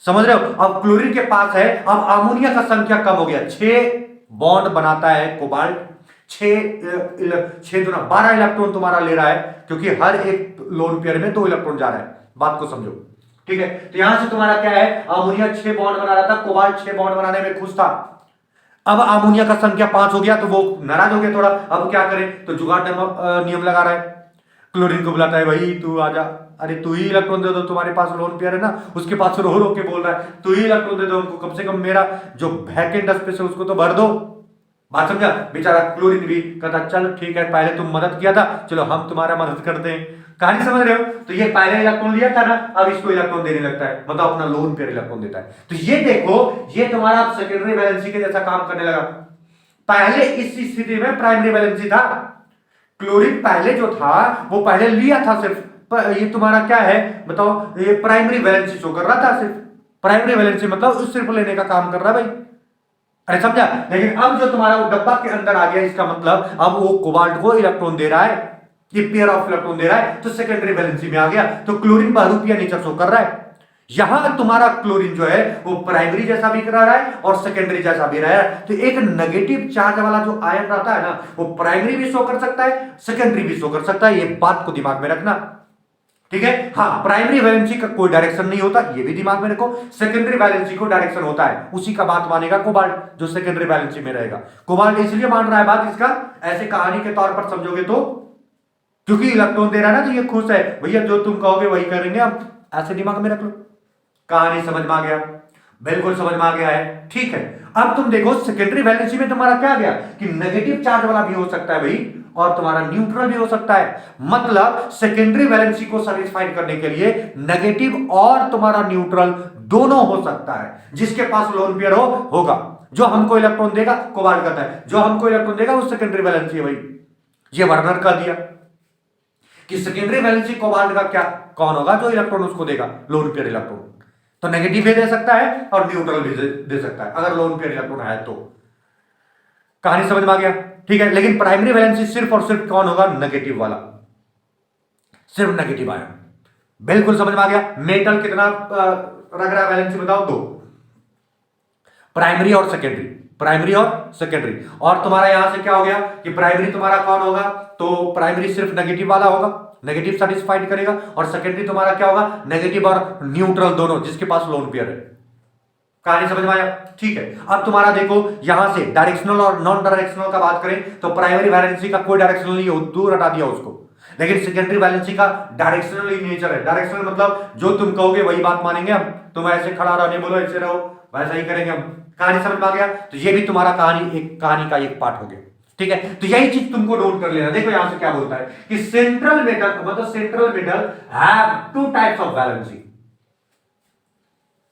समझ रहे हो? अब क्लोरीन के पास है, अब अमोनिया का संख्या कम हो गया, 6 बॉन्ड बनाता है कोबाल्ट, 6 दुना 12 इलेक्ट्रॉन तुम्हारा ले रहा है, क्योंकि हर एक लोन पेयर में 2 इलेक्ट्रॉन जा रहा है। बात को समझो। ठीक है, तो यहां से तुम्हारा क्या है, अमोनिया 6 बॉन्ड बना रहा था, कोबाल्ट 6 बॉन्ड बनाने में खुश था। अब अमोनिया का संख्या 5 हो गया तो वो नाराज हो गया थोड़ा। अब क्या करें, तो जुगाड़ नियम लगा रहा है, क्लोरीन को बुलाता है, भाई तू आजा, अरे तू ही इलेक्ट्रॉन दे दो, तुम्हारे पास लोन पेयर है ना। उसके पास रो रो के बोल रहा है तू ही इलेक्ट्रॉन दे दो हमको, कम से कम मेरा जो वैकेंट स्पेस है उसको तो भर दो। बात समझा? बेचारा क्लोरीन भी कहता चल ठीक है, पहले तुम मदद किया था, चलो हम तुम्हारा मदद करते हैं। कहानी समझ रहे हो? तो ये पहले इलेक्ट्रॉन लिया था ना, अब इसको इलेक्ट्रॉन देने लगता है, मतलब अपना लोन पेयर इलेक्ट्रॉन देता है। तो ये देखो, ये तुम्हारा सेकेंडरी वैलेंसी के जैसा काम करने लगा। पहले इस स्थिति में प्राइमरी वैलेंसी था, क्लोरीन पहले जो था वो पहले लिया था सिर्फ, ये तुम्हारा क्या है बताओ, ये प्राइमरी वैलेंसी शो कर रहा था सिर्फ। प्राइमरी वैलेंसी मतलब सिर्फ लेने का काम कर रहा है भाई। अरे समझा? लेकिन अब जो तुम्हारा वो डब्बा के अंदर आ गया, इसका मतलब अब वो कोबाल्ट को इलेक्ट्रॉन दे रहा है। ये पेयर ऑफ इलेक्ट्रॉन दे रहा है तो सेकेंडरी वैलेंसी में आ गया। तो क्लोरीन बहरूपिया नेचर शो कर रहा है। यहां तुम्हारा क्लोरीन जो है वो प्राइमरी जैसा भी रहा है और सेकेंडरी जैसा भी रहा है। तो एक नेगेटिव चार्ज वाला जो आयन रहता है ना, वो प्राइमरी भी शो कर सकता है, सेकेंडरी भी शो कर सकता है। ये बात को दिमाग में रखना, ठीक है। हाँ, प्राइमरी वैलेंसी का कोई डायरेक्शन नहीं होता, ये भी दिमाग में रखो। सेकेंडरी वैलेंसी को डायरेक्शन होता है, उसी का बात मानेगा कोबाल्ट जो सेकेंडरी वैलेंसी में रहेगा। कोबाल्ट इसलिए मान रहा है बात इसका, ऐसे कहानी के तौर पर समझोगे तो, क्योंकि इलेक्ट्रॉन दे रहा है ना, तो ये खुश है, भैया जो तुम कहोगे वही करेंगे हम। ऐसे दिमाग में रख लो। कहानी समझ में आ गया? बिल्कुल समझ में आ गया है, ठीक है। अब तुम देखो सेकेंडरी वैलेंसी में तुम्हारा क्या गया कि नेगेटिव चार्ज वाला भी हो सकता है भाई, और तुम्हारा न्यूट्रल भी हो सकता है। मतलब सेकेंडरी वैलेंसी को सैटिस्फाई करने के लिए नेगेटिव और तुम्हारा न्यूट्रल दोनों हो सकता है। जिसके पास लोन पेयर होगा, जो हमको इलेक्ट्रॉन देगा कोबाल्ट कहता है, जो हमको इलेक्ट्रॉन देगा वो सेकेंडरी वैलेंसी है भाई। ये वर्नर कह दिया कि सेकेंडरी वैलेंसी कोबाल्ट का क्या कौन होगा, जो इलेक्ट्रॉन उसको देगा लोन पेयर इलेक्ट्रॉन। तो नेगेटिव भी दे सकता है और न्यूट्रल भी दे सकता है अगर लोन पेयर इलेक्ट्रॉन है तो। कहानी समझ में आ गया, ठीक है। लेकिन प्राइमरी वैलेंसी सिर्फ और सिर्फ कौन होगा? नेगेटिव वाला, सिर्फ नेगेटिव आयन। बिल्कुल समझ में आ गया। मेटल कितना रख रहा है वैलेंसी बताओ? 2, प्राइमरी और सेकेंडरी, प्राइमरी और सेकेंडरी। और तुम्हारा यहां से क्या हो गया कि प्राइमरी तुम्हारा कौन होगा? तो प्राइमरी सिर्फ नेगेटिव वाला होगा, नेगेटिव सेटिस्फाइड करेगा। और सेकेंडरी तुम्हारा क्या होगा? नेगेटिव और न्यूट्रल दोनों, जिसके पास लोन पेयर है। कहानी समझ में आया, ठीक है। अब तुम्हारा देखो यहां से डायरेक्शनल और नॉन डायरेक्शनल का बात करें तो प्राइमरी वैलेंसी का कोई डायरेक्शनल नहीं है, दूर हटा दिया उसको। लेकिन सेकेंडरी वैलेंसी का डायरेक्शनल ही नेचर है। डायरेक्शनल मतलब जो तुम कहोगे वही बात मानेंगे हम। तुम ऐसे खड़ा रहो, नहीं बोलो ऐसे रहो, वैसा ही करेंगे हम। कहानी समझ में आ गया? तो ये भी तुम्हारा कहानी का एक पार्ट हो गया, ठीक है। तो यही चीज तुमको नोट कर लेना। देखो यहां से क्या बोलता है कि सेंट्रल मेटल मतलब central metal have 2 types of valency.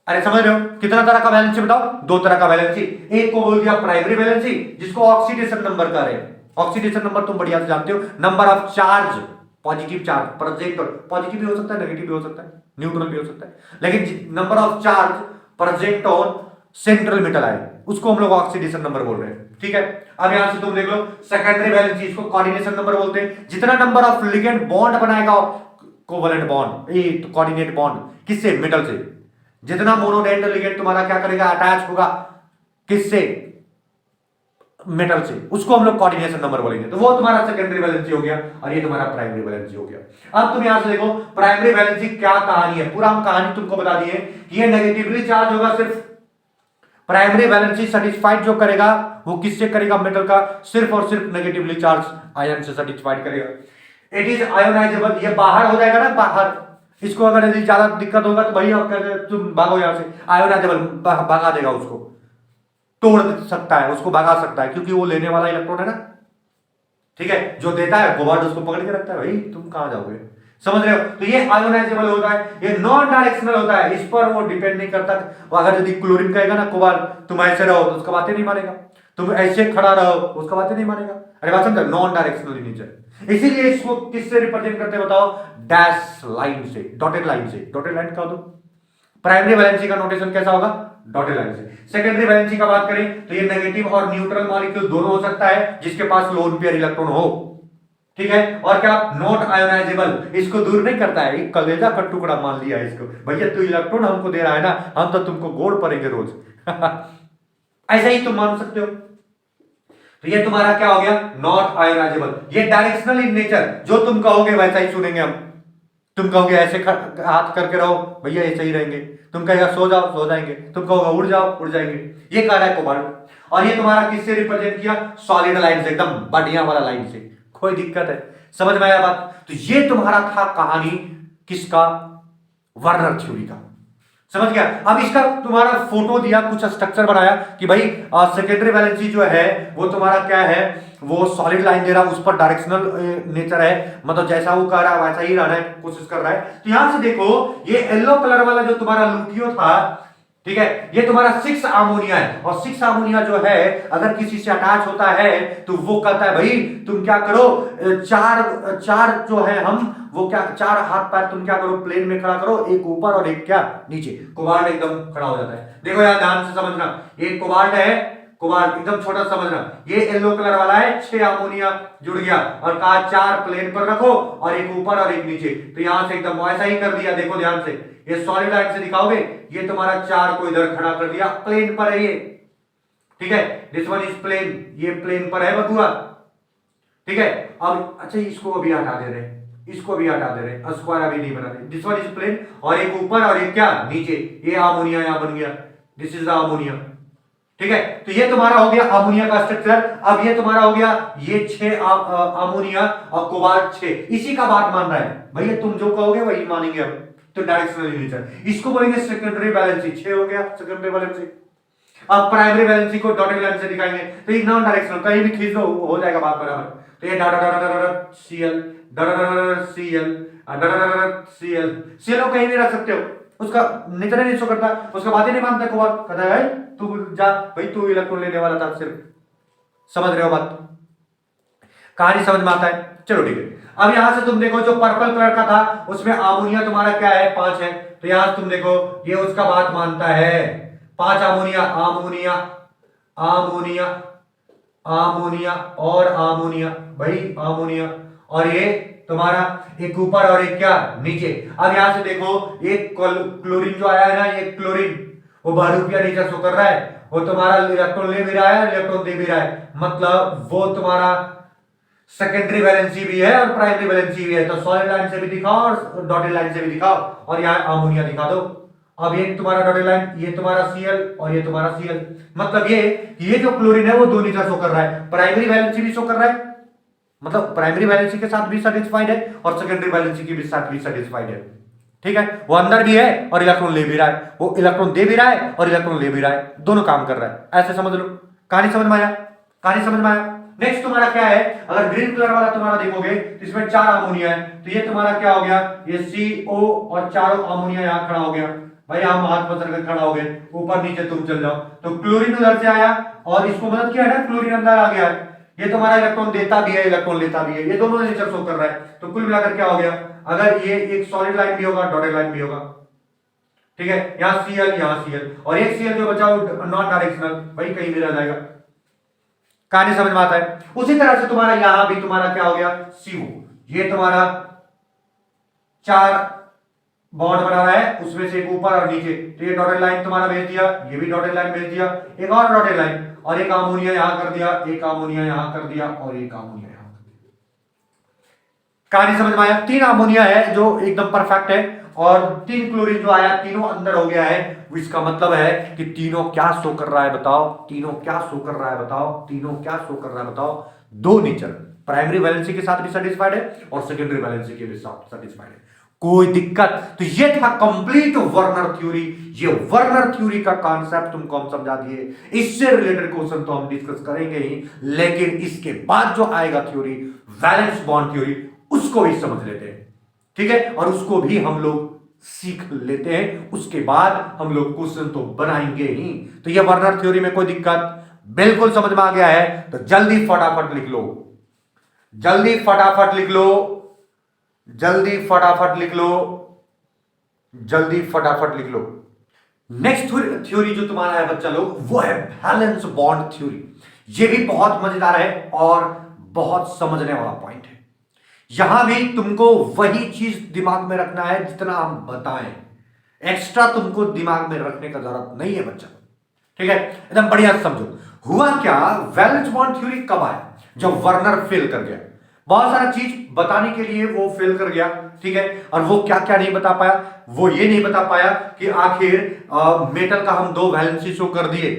अरे समझ रहे हो? कितना तरह का वैलेंसी बताओ? 2 तरह का वैलेंसी। एक को बोल दिया प्राइमरी वैलेंसी, जिसको ऑक्सीडेशन नंबर कह रहे हैं। ऑक्सीडेशन नंबर तुम बढ़िया से जानते हो, number of charge, positive charge present, positive भी हो सकता है, नेगेटिव भी हो सकता है, न्यूट्रल भी हो सकता है, लेकिन number of charge present on central metal ion, उसको हम लोग ऑक्सीडेशन नंबर बोल रहे हैं, ठीक है। अब यहां से तुम देख लो सेकेंडरी वैलेंसी, इसको कोऑर्डिनेशन नंबर बोलते हैं। जितना नंबर ऑफ लिगेंड बॉन्ड बनाएगा कोवलेंट बॉन्ड, ये तो कोऑर्डिनेट बॉन्ड, किससे? मेटल से। जितना मोनोडेंट लिगेंड तुम्हारा क्या करेगा? अटैच होगा, किससे? मेटल से, उसको हम लोग कोऑर्डिनेशन नंबर बोलेंगे। तो वो तुम्हारा सेकेंडरी वैलेंसी हो गया और ये तुम्हारा प्राइमरी वैलेंसी हो गया। अब तुम यहां से देखो प्राइमरी वैलेंसी क्या कहानी है, पूरा हम कहानी तुमको बता दिए कि ये नेगेटिवली चार्ज होगा। सिर्फ प्राइमरी वैलेंसी सेटिस्फाइड जो करेगा वो किससे करेगा? मेटल का, सिर्फ और सिर्फ नेगेटिवली चार्ज आयन से सेटिस्फाइड करेगा। इट इज आयोनाइजेबल, ये बाहर हो जाएगा ना, बाहर। इसको अगर यदि ज्यादा दिक्कत होगा तो भाई तुम भागो यहां से, आयोनाइजेबल भगा देगा उसको, तोड़ सकता है, उसको भगा सकता है, क्योंकि वो लेने वाला इलेक्ट्रॉन है ना, ठीक है। जो देता है कोबाल्ट उसको पकड़ के रखता है, भाई तुम कहां जाओगे, समझ रहे हो? तो ये आयोनाइजेबल होता है, ये नॉन डायरेक्शनल होता है, इस पर वो डिपेंड नहीं करता। वो अगर यदि क्लोरीन कहेगा ना कोबाल्ट तुम ऐसे रहो तो उसका बातें नहीं मानेगा, तुम ऐसे खड़ा रहो उसका बातें नहीं मानेगा। अरे बात समझा? Non directional nature. इसीलिए इसको किससे रिप्रेजेंट करते हैं बताओ? डैश लाइन से, डॉटेड लाइन से। डॉटेड लाइन कह दो। प्राइमरी वैलेंसी का नोटेशन कैसा होगा? डॉटेड लाइन से। सेकेंडरी वैलेंसी का बात करें तो ये नेगेटिव और न्यूट्रल मॉलिक्यूल दोनों हो सकता है, जिसके पास लोन पेयर इलेक्ट्रॉन हो, ठीक है। और क्या? नॉट आयोनाइजेबल, इसको दूर नहीं करता है, एक कलेजा का टुकड़ा मान लिया इसको, भैया तू इलेक्ट्रॉन हमको दे रहा है ना, हम तो तुमको गोड़ पड़ेंगे रोज ऐसा ही तुम मान सकते हो। तो ये तुम्हारा क्या हो गया? Not ionisable. ये डायरेक्शनल इन नेचर, जो तुम कहोगे वैसा ही सुनेंगे हम। तुम कहोगे ऐसे हाथ करके रहो, भैया ऐसे ही रहेंगे। तुम कहेगा सो जाओ, सो जाएंगे। तुम कहोगे उड़ जाओ, उड़ जाएंगे। ये कह रहा है कोबाल्ट। और ये तुम्हारा किससे रिप्रेजेंट किया? सॉलिड लाइन से, एकदम बढ़िया वाला लाइन से। कोई दिक्कत है? समझ में आया बात? तो ये तुम्हारा था कहानी किसका? वर्नर थ्योरी का। समझ गया? अब इसका तुम्हारा फोटो दिया, कुछ स्ट्रक्चर बनाया कि भाई सेकेंडरी वैलेंसी जो है वो तुम्हारा क्या है, वो सॉलिड लाइन दे रहा है, उस पर डायरेक्शनल नेचर है, मतलब जैसा वो कह रहा है वैसा ही रहना है, कोशिश कर रहा है। तो यहां से देखो ये येलो कलर वाला जो तुम्हारा लूटियो था, ठीक है, ये तुम्हारा 6 अमोनिया है। और 6 अमोनिया जो है अगर किसी से अटैच होता है तो वो कहता है भाई तुम क्या करो, चार जो है हम वो क्या, 4 हाथ पैर तुम क्या करो, प्लेन में खड़ा करो, एक ऊपर और एक क्या नीचे। कोबाल्ट एकदम खड़ा हो जाता है। देखो यार ध्यान से समझना, एक कोबाल्ट है, कोबाल्ट एकदम छोटा समझना, ये येलो कलर वाला है, 6 अमोनिया जुड़ गया और कहा 4 प्लेन पर रखो और एक ऊपर और एक नीचे। तो यहां से एकदम ऐसा ही कर दिया, देखो ध्यान से, ये सॉलिड लाइन से दिखाओगे, ये तुम्हारा 4 को इधर खड़ा कर दिया, प्लेन पर है ये, ठीक है, दिस वन इज प्लेन, ये प्लेन पर है बतुआ, ठीक है। अब अच्छा इसको अभी हटा दे रहे हैं, इसको भी हटा दे रहे हैं, स्क्वायर अभी नहीं बना रहे, दिस वन इज प्लेन और एक ऊपर और एक क्या नीचे, ये अमोनिया यहां बन गया, दिस इज द अमोनिया, ठीक है। तो ये तुम्हारा हो गया अमोनिया का स्ट्रक्चर। अब ये तुम्हारा हो गया ये 6 अमोनिया और कोबाल्ट 6, इसी का बात मान रहा है भैया, तुम जो कहोगे वही मानेंगे हम, तो डायरेक्शनल नेचर, इसको बोलेंगे सेकेंडरी वैलेंसी, 6 हो गया सेकेंडरी वैलेंसी। अब प्राइमरी वैलेंसी को डॉटेड लाइन से दिखाएंगे, तो ये नॉन डायरेक्शनल, कहीं भी खींच दो हो जाएगा बात बराबर। तो ये Cl Cl Cl को कहीं भी रख सकते हो, उसका नेचर नहीं शो करता, उसका बात ही नहीं मानता कोबाल्ट, कहता है तू जा भाई, तू इलेक्ट्रॉन लेने वाला था सिर्फ, समझ रहे हो बात, कहानी समझ में आता है। चलो ठीक है, अब यहां से तुम देखो जो पर्पल कलर का था उसमें अमोनिया तुम्हारा क्या है 5 है, तो यहां तुम देखो ये उसका बात मानता है 5 अमोनिया, अमोनिया अमोनिया अमोनिया और अमोनिया, भाई अमोनिया, और ये तुम्हारा एक ऊपर और एक क्या नीचे। अब यहां से देखो एक क्लोरीन जो आया है ना, ये क्लोरीन वो बहुरूपिया नेचर शो कर रहा है, वो तुम्हारा इलेक्ट्रॉन ले भी रहा है, इलेक्ट्रॉन दे भी रहा है, मतलब वो तुम्हारा सेकेंडरी वैलेंसी भी है और प्राइमरी वैलेंसी भी है। तो सॉलिड लाइन से भी दिखाओ और डॉटेड लाइन से भी दिखाओ, और यहाँ अमोनिया दिखा दो। अब ये तुम्हारा डॉटेड लाइन, ये तुम्हारा Cl और ये तुम्हारा Cl, मतलब ये जो क्लोरीन है वो दो नेचर शो कर रहा है, प्राइमरी वैलेंसी भी शो कर रहा है, मतलब प्राइमरी वैलेंसी के साथ भी सेटिस्फाइड है और सेकेंडरी वैलेंसी के साथ भी सेटिस्फाइड है, ठीक है। वो अंदर भी है और इलेक्ट्रॉन ले भी रहा है, वो इलेक्ट्रॉन दे भी रहा है और इलेक्ट्रॉन ले भी रहा है, दोनों काम कर रहा है, ऐसे समझ लो। कहानी समझ में आया, कहानी समझ में आया। नेक्स्ट तुम्हारा क्या है, अगर ग्रीन कलर वाला तुम्हारा देखोगे तो इसमें 4 अमोनिया है, तो ये तुम्हारा क्या हो गया, ये CO और चारों अमोनिया यहां खड़ा हो गया, भाई हम हाथ पकड़ कर खड़ा हो गए, ऊपर नीचे तुम चल जाओ, तो क्लोरीन उधर से आया और इसको मदद किया है ना, क्लोरीन अंदर आ गया है, ये तुम्हारा इलेक्ट्रॉन देता भी है, इलेक्ट्रॉन लेता भी है, ये दोनों नेचर शो कर रहा है। तो कुल मिलाकर क्या हो गया, अगर ये एक सॉलिड लाइन भी होगा, डॉटेड लाइन भी होगा, ठीक है, यहाँ Cl यहाँ Cl और एक Cl जो बचा वो नॉन डायरेक्शनल, भाई कहीं भी रह जाएगा। कहानी समझ में आता है। उसी तरह से तुम्हारा यहां भी तुम्हारा क्या हो गया, CO, ये तुम्हारा 4 बॉन्ड बना रहा है, उसमें से एक ऊपर और नीचे, तो ये डॉटेड लाइन तुम्हारा भेज दिया, ये भी डॉटेड लाइन भेज दिया, एक और डॉटेड लाइन और एक अमोनिया यहां कर दिया, एक अमोनिया यहां कर दिया और एक अमोनिया यहां कर दिया। कहानी समझ में आया। 3 अमोनिया है जो एकदम परफेक्ट है और 3 क्लोरीन जो आया, तीनों अंदर हो गया है, इसका मतलब है कि तीनों क्या शो कर रहा है बताओ, तीनों क्या शो कर रहा है बताओ, तीनों क्या शो कर रहा है बताओ, दो नेचर, प्राइमरी वैलेंसी के साथ भी सेटिस्फाइड है और सेकेंडरी वैलेंसी के भी साथ सेटिस्फाइड है, कोई दिक्कत। तो ये था कंप्लीट वर्नर थ्योरी, ये वर्नर थ्योरी का कॉन्सेप्ट तुमको हम समझा दिए, इससे रिलेटेड क्वेश्चन तो हम डिस्कस करेंगे ही, लेकिन इसके बाद जो आएगा थ्योरी, वैलेंस बॉन्ड थ्योरी, उसको भी समझ लेते हैं, ठीक है, और उसको भी हम लोग सीख लेते हैं, उसके बाद हम लोग क्वेश्चन तो बनाएंगे ही। तो ये वर्नर थ्योरी में कोई दिक्कत, बिल्कुल समझ में आ गया है, तो जल्दी फटाफट लिख लो, जल्दी फटाफट लिख लो, जल्दी फटाफट लिख लो, जल्दी फटाफट लिख लो। नेक्स्ट थ्योरी जो तुम्हारा है बच्चा लोग, वो है वैलेंस बॉन्ड थ्योरी। ये भी बहुत मजेदार है और बहुत समझने वाला पॉइंट है। यहां भी तुमको वही चीज दिमाग में रखना है जितना हम बताएं, एक्स्ट्रा तुमको दिमाग में रखने का जरूरत नहीं है बच्चा, ठीक है, एकदम बढ़िया से समझो। हुआ क्या, वैलेंस बॉन्ड थ्योरी कब आया, जब वर्नर फेल कर गया, बहुत सारा चीज बताने के लिए वो फेल कर गया, ठीक है, और वो क्या क्या नहीं बता पाया, वो ये नहीं बता पाया कि आखिर मेटल का हम 2 वैलेंसी शो कर दिए,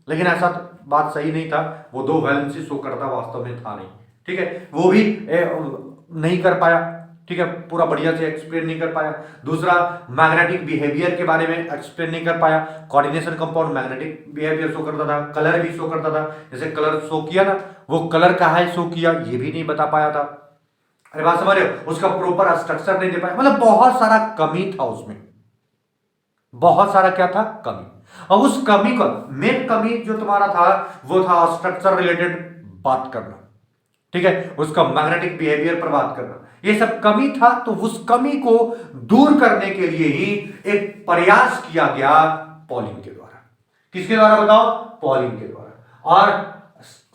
लेकिन ऐसा बात सही नहीं था, वो 2 वैलेंसी शो करता वास्तव में था नहीं, ठीक है, वो भी नहीं कर पाया, ठीक है, पूरा बढ़िया से एक्सप्लेन नहीं कर पाया। दूसरा, मैग्नेटिक बिहेवियर के बारे में एक्सप्लेन नहीं कर पाया, coordination compound magnetic behaviour show करता था, कलर भी शो करता था, जैसे कलर शो किया ना, वो कलर कहाँ है शो किया ये भी नहीं बता पाया था, अरे बात समझ रहे हो, उसका प्रॉपर स्ट्रक्चर नहीं दे पाया, मतलब बहुत सारा कमी था उसमें, बहुत सारा क्या था, कमी। अब उस कमी को, मेन कमी जो तुम्हारा था वो था स्ट्रक्चर रिलेटेड बात करना, ठीक है, उसका मैग्नेटिक बिहेवियर पर बात करना, ये सब कमी था। तो उस कमी को दूर करने के लिए ही एक प्रयास किया गया पॉलिंग के द्वारा। किसके द्वारा बताओ, पॉलिंग के द्वारा। और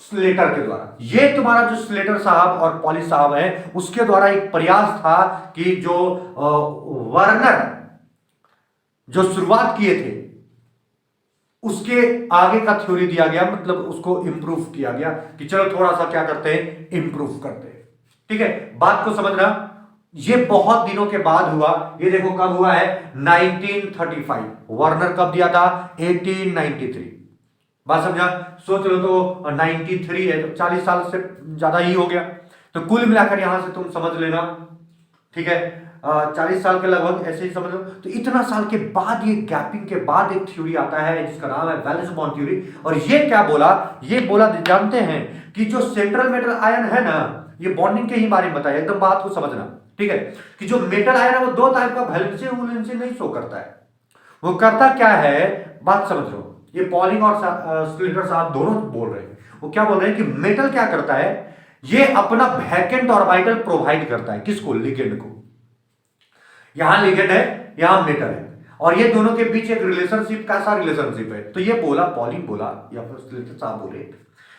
स्लेटर के द्वारा। ये तुम्हारा जो स्लेटर साहब और पॉली साहब है उसके द्वारा एक प्रयास था कि जो वर्नर जो शुरुआत किए थे उसके आगे का थ्योरी दिया गया, मतलब उसको इंप्रूव किया गया कि चलो थोड़ा सा क्या करते हैं, इंप्रूव करते हैं। ठीक है, बात को समझना। ये बहुत दिनों के बाद हुआ। ये देखो कब हुआ है, 1935। वर्नर कब दिया था, 1893। बात समझा, सोच लो तो 93 है तो 40 साल से ज्यादा ही हो गया। तो कुल मिलाकर यहां से तुम समझ लेना, ठीक है, 40 साल के लगभग ऐसे ही समझ लो। तो इतना साल के बाद, ये गैपिंग के बाद एक थ्योरी आता है जिसका नाम है वैलेंस बॉन्ड थ्योरी। और ये क्या बोला, ये बोला जानते हैं कि जो सेंट्रल मेटल आयन है ना, ये बॉन्डिंग के ही बारे में बताया, एकदम बात को समझना, ठीक है, कि जो मेटल आयन है वो दो टाइप का वैलेंसी वैलेंसी नहीं शो करता है। वो करता क्या है, बात समझ लो। ये पॉलिंग और स्प्लिटर साहब दोनों बोल रहे हैं। वो क्या बोल रहे हैं कि मेटल क्या करता है, ये अपना वैकेंट ऑर्बिटल प्रोवाइड करता है। किसको, लिगेंड को। यहां लिगेंड है, यहां मेटल है, और ये दोनों के बीच एक रिलेशनशिप, कैसा रिलेशनशिप है। तो ये बोला, पॉलिंग बोला या फिर स्प्लिटर साहब बोले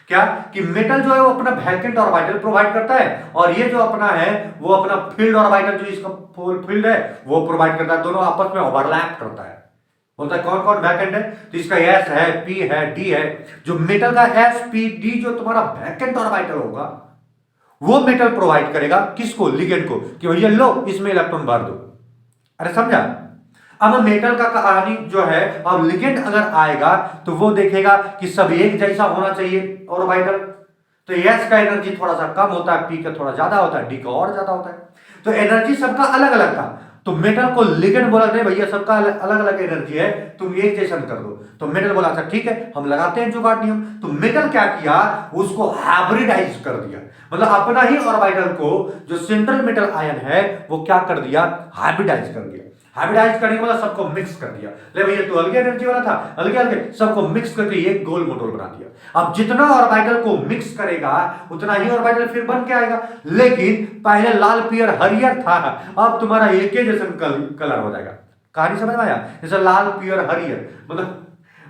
क्या, कि मेटल जो है वो अपना वैकेंट ऑर्बिटल प्रोवाइड करता है, और ये जो अपना है वो अपना फील्ड ऑर्बिटल जो इसका फील्ड है वो प्रोवाइड करता है। दोनों आपस में ओवरलैप करता है। बोलता है कौन कौन वैकेंट है, तो इसका एस है, पी है, डी है। जो मेटल का एस पी डी जो तुम्हारा वैकेंट ऑर्बिटल होगा वो मेटल प्रोवाइड करेगा किसको, लिगेंड को, कि भैया लो इसमें इलेक्ट्रॉन भर दो। अरे समझा। अब मेटल का कहानी जो है, अब लिगेंड अगर आएगा तो वो देखेगा कि सब एक जैसा होना चाहिए ऑर्बिटल। तो एस का एनर्जी थोड़ा सा कम होता है, पी का थोड़ा ज्यादा होता है, डी का और ज्यादा होता है। तो एनर्जी सबका अलग अलग था। तो मेटल को लिगेंड बोला नहीं भैया सबका अलग अलग एनर्जी है, तुम एक जैसा कर दो। तो मेटल बोला अच्छा ठीक है हम लगाते हैं जुगाड़ नियम। तो मेटल क्या किया, उसको हाइब्रिडाइज कर दिया, मतलब अपना ही ऑर्बिटल को, जो सेंट्रल मेटल आयन है वो क्या कर दिया, हाइब्रिडाइज कर दिया। हाइब्रिडाइज करने के बाद सबको मिक्स कर दिया। ले भैया तो अलग एनर्जी वाला था, अलग अलग, सबको मिक्स करके एक गोल मोटोल बना दिया। अब जितना ऑर्बिटल को मिक्स करेगा उतना ही ऑर्बिटल फिर बन के आएगा। लेकिन पहले लाल पियर हरियर था, अब तुम्हारा एक ही जैसा कलर हो जाएगा। कहानी समझ में आया, जैसे लाल पियर हरियर, मतलब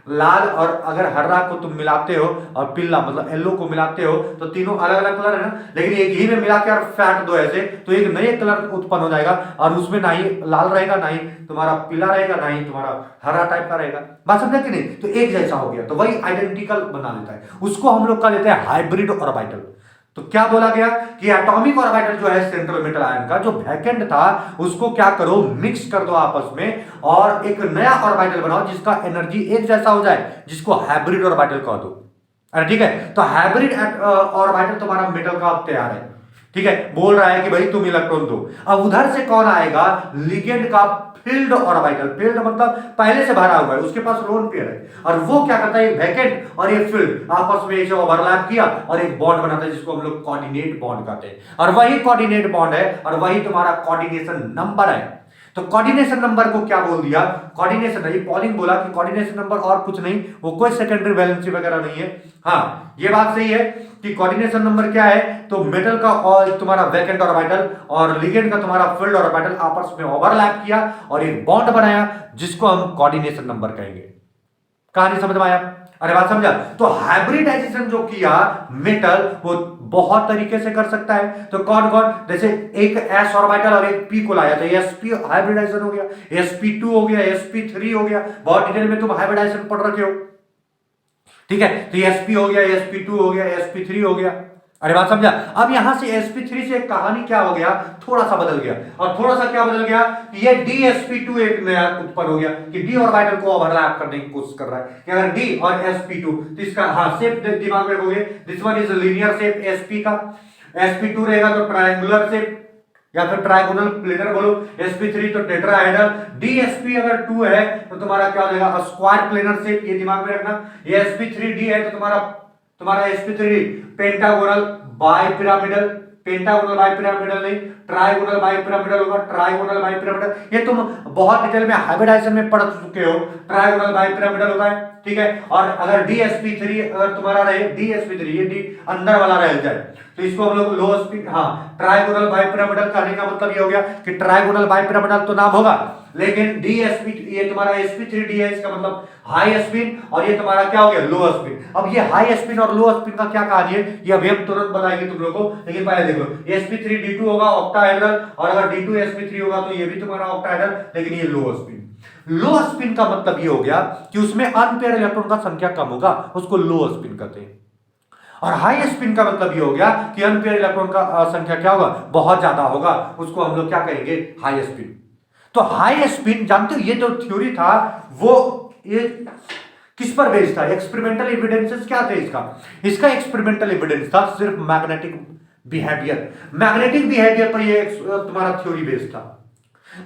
लाल और अगर हरा को तुम मिलाते हो और पीला मतलब येलो को मिलाते हो तो तीनों अलग अलग कलर है ना, लेकिन एक ही में मिला के और फैट दो ऐसे तो एक नए कलर उत्पन्न हो जाएगा, और उसमें ना ही लाल रहेगा, ना ही तुम्हारा पीला रहेगा, ना ही तुम्हारा हरा टाइप का रहेगा। बात समझा कि नहीं। तो एक जैसा हो गया, तो वही आइडेंटिकल बना लेता है, उसको हम लोग कह देते हैं हाइब्रिड ऑर्बिटल। तो क्या बोला गया कि एटॉमिक ऑर्बिटल जो है सेंट्रल मेटल आयन का, जो वैकेंट था उसको क्या करो, मिक्स कर दो आपस में, और एक नया ऑर्बिटल बनाओ जिसका एनर्जी एक जैसा हो जाए, जिसको हाइब्रिड ऑर्बिटल कह दो। अरे ठीक है, तो हाइब्रिड ऑर्बिटल तुम्हारा मेटल का अब तैयार है। ठीक है, बोल रहा है कि भाई तुम इलेक्ट्रॉन दो। अब उधर से कौन आएगा, लिगेंड का फील्ड ऑर्बिटल। फील्ड मतलब पहले से भरा हुआ है, उसके पास लोन पेयर है, और वो क्या करता है, वैकेंट और ये फील्ड आपस में इसे ओवरलैप किया और एक बॉन्ड बनाता है जिसको हम लोग कोऑर्डिनेट बॉन्ड कहते हैं। और वही कोऑर्डिनेट बॉन्ड है और वही तुम्हारा कोऑर्डिनेशन नंबर है। तो कोऑर्डिनेशन नंबर को क्या बोल दिया, कोऑर्डिनेशन नहीं, पॉलिंग बोला कि कोऑर्डिनेशन नंबर और कुछ नहीं, वो कोई सेकेंडरी वैलेंसी वगैरह नहीं है। हाँ ये बात सही है कि कोऑर्डिनेशन नंबर क्या है, तो मेटल का और तुम्हारा वैकेंट ऑर्बिटल और लिगेंड का तुम्हारा फील्ड ऑर्बिटल आपस में ओवरलैप किया और एक बॉन्ड बनाया जिसको हम कोऑर्डिनेशन नंबर कहेंगे। कहानी समझ में आया। अरे बात समझा। तो हाइब्रिडाइजेशन जो किया मेटल, वो बहुत तरीके से कर सकता है। तो कौन कौन, जैसे एक एस ऑर्बिटल और एक पी को लाया तो एसपी हाइब्रिडाइजेशन हो गया, sp2 हो गया, sp3 हो गया। बहुत डिटेल में तुम हाइब्रिडाइजेशन पढ़ रखे हो, ठीक है। तो sp हो गया, sp2 हो गया, sp3 हो गया। अरे बात समझा। अब यहां से sp3 से कहानी क्या हो गया, थोड़ा सा बदल गया। और थोड़ा सा क्या बदल गया, ये dsp2 एक नया उत्पन्न हो गया कि d ऑर्बिटल को ओवरलैप करने की कोशिश कर रहा है कि अगर d और sp2, तो इसका हाँ शेप दिमाग में रखोगे, this one is linear shape sp का, sp2 रहेगा तो ट्रायंगुलर शेप या फिर ट्रायगोनल प्लेनर बोलो, sp3 तो टेट्राहेड्रल, dsp अगर 2 है तो तुम्हारा क्या हो जाएगा, स्क्वायर प्लेनर शेप, ये दिमाग में रखना। ये sp3d है तो तुम्हारा sp3 pentagonal bipyramidal, pentagonal bipyramidal नहीं, ट्राइगोनल बाइपिरामिडल होगा, ट्राइगोनल बाइपिरामिडल, ये तुम बहुत डिटेल में हाइब्रिडाइजेशन में पढ़ चुके हो, ट्राइगोनल बाइपिरामिडल होता है, ठीक है। और अगर DsP3 अगर तुम्हारा रहे, DsP3 ये डी अंदर वाला रह जाए तो इसको हम लोग लो स्पिन, हाँ ट्राइगोनल बाइपिरामिडल कहने का मतलब ये हो गया कि ट्राइगोनल बाइपिरामिडल तो नाम होगा, लेकिन DsP ये तुम्हारा sp3d है, इसका मतलब हाई स्पिन, और ये तुम्हारा क्या हो गया लो स्पिन। अब ये हाई स्पिन और लो स्पिन का क्या कार्य है ये अभी हम तुरंत बताएंगे तुम लोगों को, लेकिन पहले देखो sp3d2 होगा ऑक्टाहेड्रल, और अगर d2sp3 होगा तो ये भी तुम्हारा ऑक्टाहेड्रल, लेकिन ये लो स्पिन। लो स्पिन का मतलब ये हो गया कि उसमें अनपेयर इलेक्ट्रॉन का संख्या कम होगा, उसको लो स्पिन कहते हैं। और हाई स्पिन का मतलब ये हो गया कि अनपेयर इलेक्ट्रॉन का संख्या क्या होगा, बहुत ज्यादा होगा, उसको हम लोग क्या कहेंगे, हाई स्पिन। तो हाई स्पिन जानते हो ये जो थ्योरी था वो ये किस पर बेस्ड था, एक्सपेरिमेंटल एविडेंसेस क्या थे इसका, इसका एक्सपेरिमेंटल एविडेंस था सिर्फ मैग्नेटिक बिहेवियर, मैग्नेटिक बिहेवियर पर ये तुम्हारा थ्योरी बेस्ड था।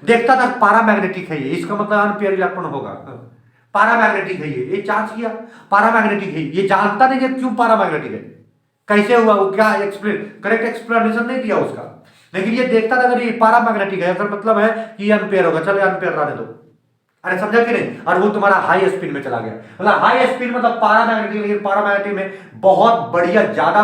देखता था पैरामैग्नेटिक है ये, इसका मतलब अनपेयर इलेक्ट्रॉन होगा, पैरामैग्नेटिक है ये चार्ज किया, पैरामैग्नेटिक है ये, जानता नहीं है क्यों पैरामैग्नेटिक है, कैसे हुआ वो, क्या एक्सप्लेन, करेक्ट एक्सप्लेनेशन नहीं दिया उसका, लेकिन ये देखता था अगर ये पैरामैग्नेटिक है अगर मतलब है कि ये अनपेयर होगा, चलो अनपेयर रहने दो। अरे समझा कि नहीं, और वो तुम्हारा हाई स्पिन में चला गया, मतलब हाई स्पिन मतलब पैरामैग्नेटिक, लेकिन पैरामैग्नेटिक में बहुत बढ़िया ज्यादा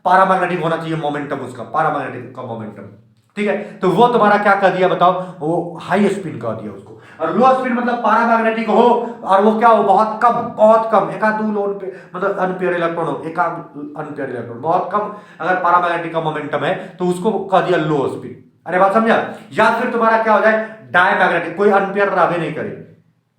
पैरामैग्नेटिक होना चाहिए मोमेंटम उसका, पैरामैग्नेटिक का मोमेंटम, ठीक है। तो वो तुम्हारा क्या कर दिया बताओ, वो हाई स्पिन कर दिया उसको। और लो स्पिन मतलब पैरामैग्नेटिक हो और वो क्या हो, बहुत कम एक आध दो लोन पे मतलब अनपेयर इलेक्ट्रॉन हो, एक आध अनपेयर इलेक्ट्रॉन बहुत कम, अगर पैरामैग्नेटिक का मोमेंटम है तो उसको कर दिया लो स्पिन। अरे बात समझा। या फिर तुम्हारा क्या हो जाए डायमैग्नेटिक, कोई अनपेयर रहे नहीं करे,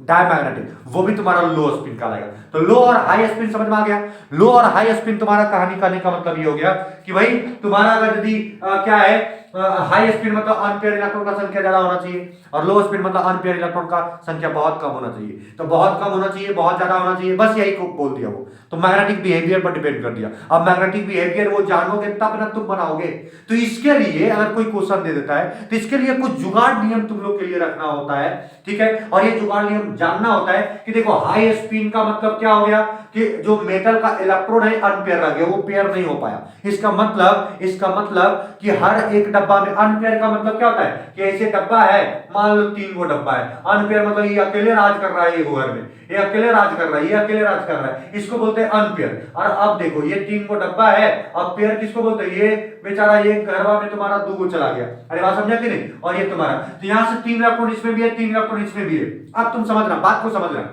डायमैग्नेटिक, वो भी तुम्हारा लो स्पिन कहलाएगा। तो लो और हाई स्पिन समझ में आ गया। लो और हाई स्पिन तुम्हारा कहानी कहने का मतलब ये हो गया कि भाई तुम्हारा अगर यदि क्या है हाई स्पिन मतलब अनपेयर इलेक्ट्रॉन का संख्या ज्यादा होना चाहिए, और लो स्पिन मतलब अनपेयर इलेक्ट्रॉन का संख्या बहुत कम होना चाहिए। तो बहुत कम होना चाहिए, बहुत ज्यादा होना चाहिए, बस यही को बोल दिया वो। तो मैग्नेटिक बिहेवियर पर डिपेंड कर दिया। अब मैग्नेटिक बिहेवियर वो जानोगे तब ना तुम बनाओगे। तो इसके लिए अगर कोई क्वेश्चन दे देता है तो इसके लिए कुछ जुगाड़ नियम तुम लोग के लिए रखना होता है, ठीक है। और ये जुगाड़ नियम जानना होता है कि देखो हाई स्पिन का मतलब क्या हो गया कि जो मेटल का इलेक्ट्रॉन है अनपेयर रह गया, वो पेयर नहीं हो पाया। इसका मतलब कि हर एक डब्बा में, अनपेयर का मतलब क्या होता है कि ऐसे डब्बा है, मान लो 3 गो डब्बा है, अनपेयर मतलब ये अकेले राज कर रहा है, ये घर में ये अकेले राज कर रहा है, ये अकेले राज कर रहा है, इसको बोलते हैं अनपेयर। और अब देखो ये 3 गो डब्बा है, अब पेयर किसको बोलते हैं, ये बेचारा ये घरवा में तुम्हारा 2 गो चला गया। अरे बात समझा कि नहीं। और ये तुम्हारा तो यहां से 3 इलेक्ट्रॉन इसमें भी है, 3 इलेक्ट्रॉन इसमें भी है। अब तुम समझना, बात को समझना,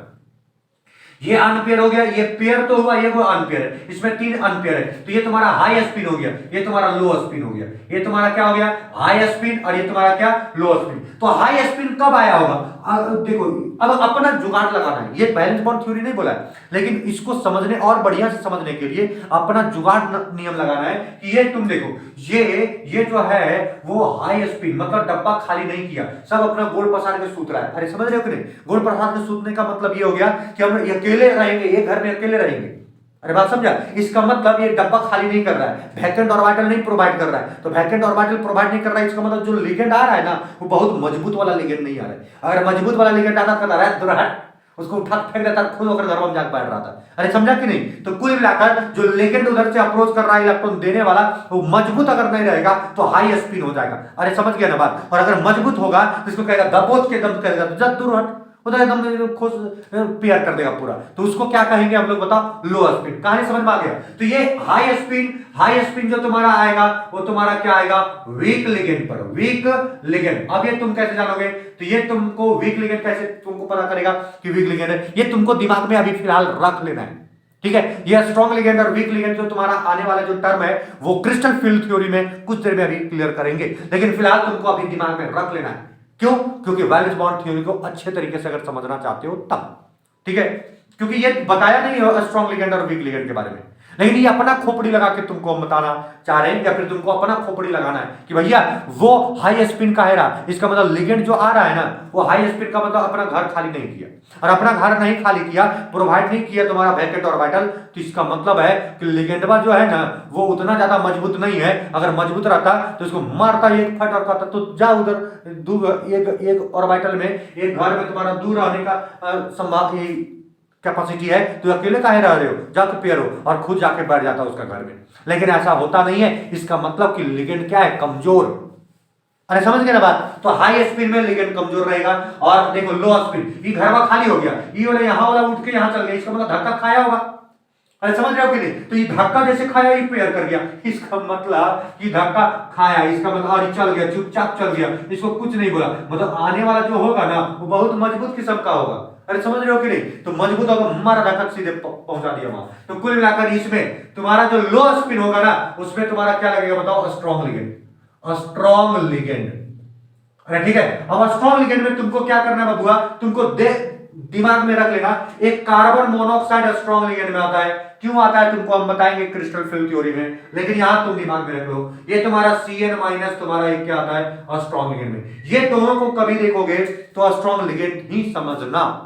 ये अनपेयर हो गया, ये पेयर तो हुआ, ये वो अनपेयर है, इसमें 3 अनपेयर है। तो ये तुम्हारा हाई स्पिन हो गया, ये तुम्हारा लो स्पिन हो गया, ये तुम्हारा क्या हो गया हाई स्पिन, और ये तुम्हारा क्या लो स्पिन। तो हाई स्पिन कब आया होगा, देखो अब अपना जुगाड़ लगाना है। ये बैलेंस बॉन्ड थ्योरी नहीं बोला है, लेकिन इसको समझने और बढ़िया से समझने के लिए अपना जुगाड़ नियम लगाना है कि ये तुम देखो ये जो है वो हाई स्पिन मतलब डब्बा खाली नहीं किया, सब अपना गोल पसार के सूत रहा है। अरे समझ रहे हो कि नहीं। गोल पसार के सूतने का मतलब ये हो गया कि हम अकेले रहेंगे, ये घर में अकेले रहेंगे। अरे बात समझा। इसका मतलब ये डब्बा खाली नहीं कर रहा है, वैकेंट ऑर्बिटल नहीं प्रोवाइड कर रहा है। तो वैकेंट ऑर्बिटल प्रोवाइड नहीं कर रहा है, इसका मतलब जो लिगेंड आ रहा है ना वो बहुत मजबूत वाला लिगेंड नहीं आ रहा है। अगर मजबूत वाला लिगेंड आता तो उसको उठा फेंक देता, खुद होकर घर में जाकर बैठ रहा था। अरे समझा कि नहीं। तो कुल मिलाकर जो लिगेंड उधर से अप्रोच कर रहा है इलेक्ट्रॉन देने वाला, वो मजबूत अगर नहीं रहेगा तो हाई स्पिन हो जाएगा। अरे समझ गया ना बात। और अगर मजबूत होगा तो इसको कहेगा दबोच के दम करेगा, तो जब दूर हट उधर एकदम खोज पेयर कर देगा पूरा। तो उसको क्या कहेंगे हम लोग बताओ, लो स्पिन। कहानी समझ में आ गया। तो ये हाई स्पिन जो तुम्हारा आएगा वो तुम्हारा क्या आएगा, वीक लिगेंड पर, वीक लिगेंड। अब ये तुम कैसे जानोगे, तो ये तुमको वीक लिगेंड कैसे तुमको पता करेगा कि वीक लिगेंड है, ये तुमको दिमाग में अभी फिलहाल रख लेना है, ठीक है। ये स्ट्रॉन्ग लिगेंड और वीक लिगेंड जो तुम्हारा आने वाला जो टर्म है वो क्रिस्टल फील्ड थ्योरी में कुछ देर में अभी क्लियर करेंगे, लेकिन फिलहाल तुमको अभी दिमाग में रख लेना है। क्यों, क्योंकि वैलेंस बॉन्ड थ्योरी को अच्छे तरीके से अगर समझना चाहते हो तब, ठीक है। क्योंकि ये बताया नहीं है स्ट्रॉन्ग लिगेंड और वीक लिगेंड के बारे में, लेकिन ये अपना खोपड़ी लगा के तुमको बताना चाह रहे हैं, या फिर तुमको अपना खोपड़ी लगाना है कि भैया वो हाई स्पिन का है रहा, इसका मतलब लिगेंड जो आ रहा है ना वो हाई स्पिन का मतलब अपना घर खाली नहीं किया, और अपना घर नहीं खाली किया, प्रोवाइड नहीं किया तुम्हारा वैकेंट ऑर्बिटल। तो इसका मतलब है कि लिगेंडवा जो है ना वो उतना ज्यादा मजबूत नहीं है। अगर मजबूत रहता तो इसको मारता एक फट और कहता तो जा उधर एक ऑर्बिटल में, एक घर में तुम्हारा दूर रहने का संभाव कैपेसिटी है, तो अकेले काहे रह रहे हो, जाके पेयर हो, और खुद जाके बैठ जाता उसका घर में। लेकिन ऐसा होता नहीं है। इसका मतलब कि लिगेंड क्या है, कमजोर। अरे समझ गए ना बात। तो हाई स्पिन में लिगेंड कमजोर रहेगा। और देखो लो स्पिन, ये घरवा खाली हो गया, ये वाला यहां वाला उठ के यहां चल गया, इसका मतलब धक्का खाया होगा। अरे समझ रहे हो कि नहीं? तो ये धक्का जैसे खाया, ये पेयर कर गया, इसका मतलब ये धक्का खाया, इसका मतलब और ये चल गया, चुपचाप चल गया, इसको कुछ नहीं बोला, मतलब आने वाला जो होगा ना वो बहुत मजबूत किस्म का होगा। अरे समझ रहे हो कि नहीं? तो मजबूत होगा, मारा धक्का सीधे पहुंचा दिया वहां। तो कुल मिलाकर इसमें तुम्हारा जो लो स्पिन होगा ना, उसमें तुम्हारा क्या लगेगा बताओ? Strong ligand, strong ligand. अरे ठीक है, अब स्ट्रॉन्ग लिगेंड में तुमको क्या करना है बबुआ? तुमको दिमाग में रख लेना, एक कार्बन मोनोऑक्साइड स्ट्रॉन्ग लिगेंड में आता है। क्यों आता है तुमको हम बताएंगे क्रिस्टल फिल्म थ्योरी में, लेकिन यहां तुम दिमाग में रख लो, ये तुम्हारा Cn माइनस तुम्हारा एक क्या आता है? स्ट्रॉन्ग लिगेंड में। ये दोनों को कभी देखोगे तो स्ट्रॉन्ग लिगेंड ही समझना,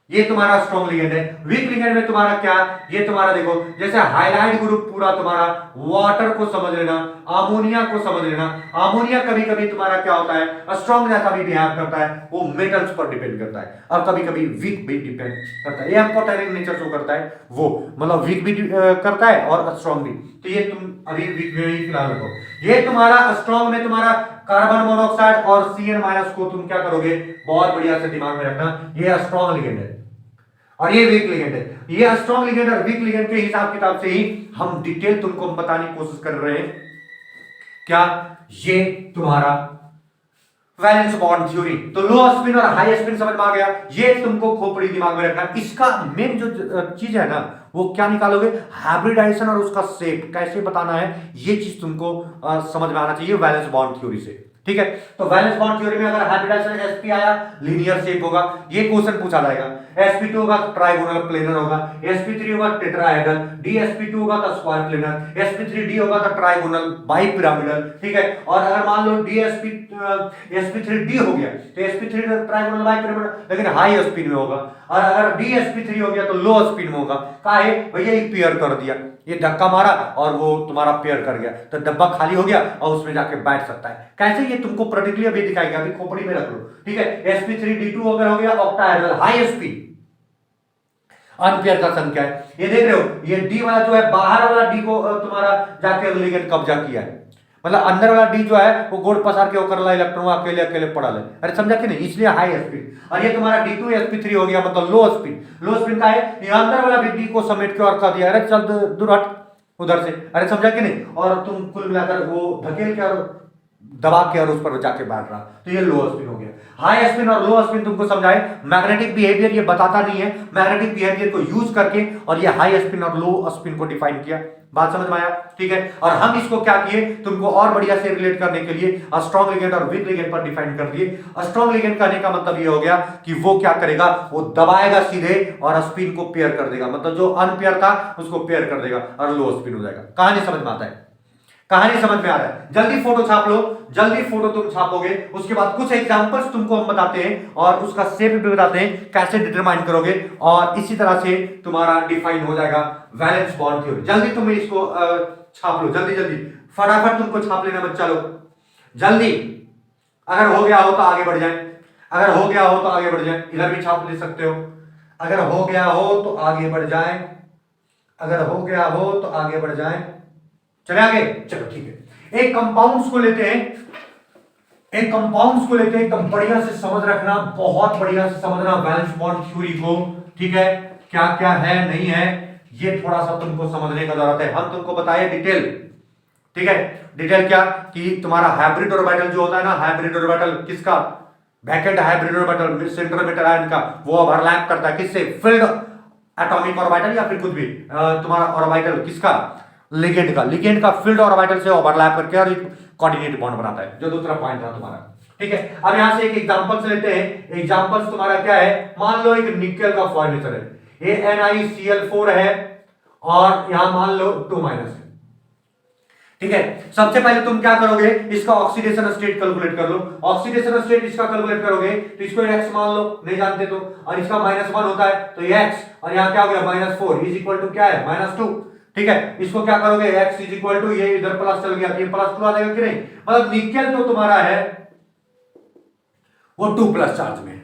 ये तुम्हारा स्ट्रॉन्ग लिगेंड है। वीक लिगेंड में तुम्हारा क्या? ये तुम्हारा देखो, जैसे हाइलाइट ग्रुप पूरा तुम्हारा वाटर को समझ लेना, अमोनिया को समझ लेना। अमोनिया कभी कभी तुम्हारा क्या होता है? स्ट्रॉन्ग जैसा भी बिहेव करता है, वो मेटल्स पर डिपेंड करता है, और कभी कभी वीक भी डिपेंड करता है। ये एम्फोटेरिक नेचर शो करता है, वो मतलब वीक भी करता है और स्ट्रॉन्ग भी। तो ये तुम अभी वीक में ही फिलहाल रखो। ये तुम्हारा स्ट्रॉन्ग में तुम्हारा कार्बन मोनोऑक्साइड और Cn माइनस को तुम क्या करोगे? बहुत बढ़िया से दिमाग में रखना, ये स्ट्रॉन्ग लिगेंड है और ये वीक लिगेंड है। ये स्ट्रॉन्ग लिगेंड और वीक लिगेंड के हिसाब किताब से ही हम डिटेल तुमको बताने की कोशिश कर रहे हैं। क्या? ये तुम्हारा वैलेंस बॉन्ड थ्योरी। तो लो स्पिन और हाई स्पिन समझ में आ गया, ये तुमको खोपड़ी दिमाग में रखना। इसका मेन जो चीज है ना, वो क्या निकालोगे? हाइब्रिडाइजेशन और उसका शेप कैसे बताना है, ये चीज तुमको समझ में आना चाहिए वैलेंस बॉन्ड थ्योरी से। ठीक है, तो वैलेंस बॉन्ड थ्योरी में अगर हाइब्रिडाइजेशन sp आया, लीनियर शेप होगा, ये क्वेश्चन पूछा जाएगा। sp2 होगा ट्राइगोनल प्लेनर होगा, sp3 होगा टेट्राहेड्रल, dsp2 होगा तो स्क्वायर प्लेनर, sp3d होगा तो ट्राइगोनल बाइपिरामिडल। ठीक है, और अगर मान लो sp3d हो गया तो sp3 ट्राइगोनल बाइपिरामिडल, लेकिन हाई स्पिन में होगा। और अगर dsp3 हो गया तो लो स्पिन में होगा। काहे भैया? ये पेयर कर दिया, ये धक्का मारा और वो तुम्हारा पेयर कर गया, तो डब्बा खाली हो गया और उसमें जाके बैठ सकता है। कैसे? ये तुमको प्रैक्टिकली अभी दिखाएगा, अभी खोपड़ी में रख लो। ठीक है, sp3d2 अगर हो गया ऑक्टाहेड्रल हाई स्पीड, अनपेयर का संख्या है। ये देख रहे हो, ये डी वाला जो है, बाहर वाला डी को तुम्हारा जाके लिगेंड कब्जा किया है, मतलब अंदर वाला डी जो है वो गोल पसार के होकर इलेक्ट्रॉन अकेले अकेले पड़ा है। अरे समझा कि नहीं? इसलिए हाई स्पीड। और ये तुम्हारा D2 sp3 हो गया, मतलब लो स्पीड। लो स्पीड का है, ये अंदर वाला भी डी को समेट के और कर दिया, अरे चल दूर हट उधर से। अरे समझा कि नहीं? और तुम कुल मिलाकर वो धकेल के और दबा के और उस पर जाके बैठ रहा, तो ये लो स्पिन हो गया। हाई स्पिन और लो स्पिन तुमको समझाए, मैग्नेटिक बिहेवियर ये बताता नहीं है, मैग्नेटिक बिहेवियर को यूज करके और ये हाई स्पिन और लो स्पिन को डिफाइन किया। बात समझ में आया? ठीक है, और हम इसको क्या किए, तुमको और बढ़िया से रिलेट करने के लिए स्ट्रॉन्ग लिगेंड और वीक लिगेंड पर डिफाइन कर दिए। स्ट्रॉन्ग लिगेंड कहने का मतलब ये हो गया कि वो क्या करेगा, वो दबाएगा सीधे और स्पिन को पेयर कर देगा, मतलब जो अनपेयर था उसको पेयर कर देगा और लो स्पिन हो जाएगा। कहानी समझ में आता है? कहानी समझ में आ रहा है? जल्दी फोटो छाप लो, जल्दी फोटो तुम छापोगे, उसके बाद कुछ एग्जांपल्स तुमको हम बताते हैं और उसका शेप भी बताते हैं कैसे डिटरमाइन करोगे, और इसी तरह से तुम्हारा डिफाइन हो जाएगा वैलेंस बॉन्ड थ्योरी। जल्दी तुम इसको छाप लो, जल्दी जल्दी फटाफट तुमको छाप लेना बच्चा लोग, जल्दी। अगर हो गया हो तो आगे बढ़ जाए, अगर हो गया हो तो आगे बढ़ जाए, इधर भी छाप ले सकते हो। अगर हो गया हो तो आगे बढ़ जाए, अगर हो गया हो तो आगे बढ़ जाए। चले आगे, चलो ठीक है। एक कंपाउंड्स को लेते हैं, एक कंपाउंड्स को लेते हैं, एकदम बढ़िया से समझ रखना, बहुत बढ़िया से समझना वैलेंस बॉन्ड थ्योरी को। ठीक है, क्या क्या है नहीं है ये थोड़ा सा तुमको समझने का जरूरत है। हम तुमको बताए डिटेल, ठीक है, डिटेल क्या कि तुम्हारा हाइब्रिड ऑर्बिटल जो होता है ना, हाइब्रिड ऑर्बिटल किसका? वैकेंट हाइब्रिड ऑर्बिटल सेंटर में टरायन का, वो ओवरलैप करता है किससे? फील्ड एटॉमिक ऑर्बिटल या फिर कुछ भी तुम्हारा ऑर्बिटल किसका? लिगेंड का। लिगेंड का फील्ड ऑर्बिटल से ओवरलैप करके और एक कोऑर्डिनेट बॉन्ड बनाता है, जो दूसरा पॉइंट था तुम्हारा। ठीक है, अब यहां से एक एग्जांपल्स लेते हैं। एग्जांपल्स तुम्हारा क्या है? मान लो एक निकेल का फॉर्मेशन है, AnICl4 है और यहां मान लो 2 माइनस है। ठीक है, सबसे पहले तुम क्या करोगे, इसका ऑक्सीडेशन स्टेट कैलकुलेट कर लो। ऑक्सीडेशन स्टेट इसका कैलकुलेट करोगे तो इसको x मान लो, नहीं जानते तो, और इसका -1 होता है तो ये x, और यहां क्या हो गया -4 इज इक्वल टू क्या है? -2। ठीक है, इसको क्या करोगे, x इज इक्वल टू, ये इधर प्लस चल गया, ये +2 आ जाएगा कि नहीं? मतलब निकेल तो तुम्हारा है वो 2 प्लस चार्ज में,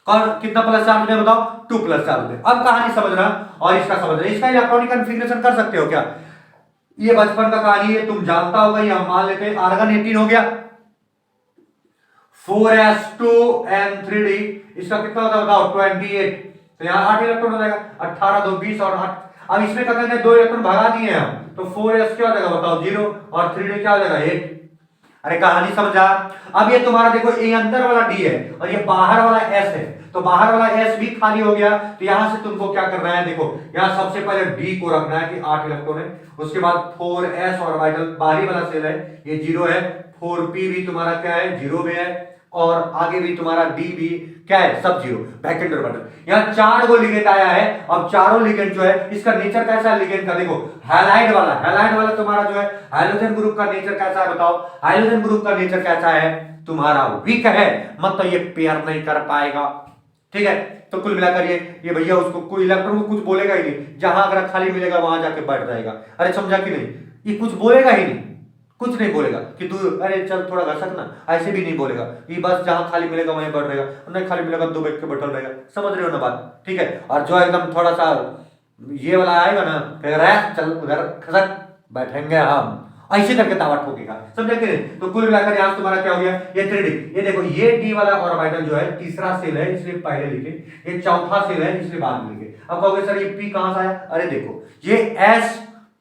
और कितना प्लस चार्ज में बताओ? 2 प्लस चार्ज में। अब कहानी समझना और इसका समझना, इसका इलेक्ट्रॉनिक कॉन्फ़िगरेशन कर सकते हो क्या? ये बचपन का कहानी है, तुम जानता होगा, ये हम मान लेते हैं आर्गन 18 हो गया, 4s2n3d, इसका कितना होता है बताओ 28, तो यहाँ 8 इलेक्ट्रॉन हो जाएगा, 18 2 20 और 8। अब इसमें क्या करेंगे, 2 इलेक्ट्रॉन भगा दिए हैं हम, तो 4s क्या हो जाएगा बताओ 0 और 3d क्या हो जाएगा 8। अरे कहानी समझा। अब ये तुम्हारा देखो ये अंदर वाला डी है और ये बाहर वाला एस है, तो बाहर वाला एस भी खाली हो गया, तो यहां से तुमको क्या करना है, देखो यहां सबसे पहले डी को रखना है कि 8 इलेक्ट्रॉन है, उसके बाद 4s ऑर्बिटल बाहरी वाला सेल है ये 0 है, 4p भी तुम्हारा क्या है 0 में है, और आगे भी तुम्हारा डी भी क्या है सब 0, वैकेंट ऑर्बिटल। यहां 4 को लिगेंड आया है, अब चारों लिगेंड जो है इसका नेचर कैसा है लिगेंड का, देखो हैलाइड वाला तुम्हारा जो है हाइड्रोजन ग्रुप का नेचर कैसा है बताओ, हाइड्रोजन ग्रुप का नेचर कैसा है तुम्हारा वीक है, मतलब ये पेयर नहीं कर पाएगा, ठीक है। तो कुल मिलाकर ये भैया उसको कोई इलेक्ट्रॉन को कुछ बोलेगा ही नहीं, जहां अगर खाली मिलेगा वहां जाके बैठ जाएगा। अरे समझा कि नहीं, ये कुछ बोलेगा ही नहीं, कुछ नहीं बोलेगा कि तू अरे चल थोड़ा घसक ना, ऐसे भी नहीं बोलेगा, ये बस जहां खाली मिलेगा वहीं बैठ रहेगा, नहीं खाली मिलेगा दो बैठ के बैठल रहेगा, समझ रहे हो ना बात, ठीक है। और जो एकदम थोड़ा सा ये वाला आएगा ना, चल उधर खसक बैठेंगे हम, ऐसे करके दावा ठोकेगा, समझे कि नहीं। तो कुल मिलाकर यहां तुम्हारा क्या हो गया, ये 3d, ये देखो ये डी वाला ऑर्बिटल जो है तीसरा सेल है इसलिए पहले लिखे, ये चौथा सेल है इसलिए बाद में लिखे। अब कहोगे सर ये पी कहां से आया, अरे देखो ये एस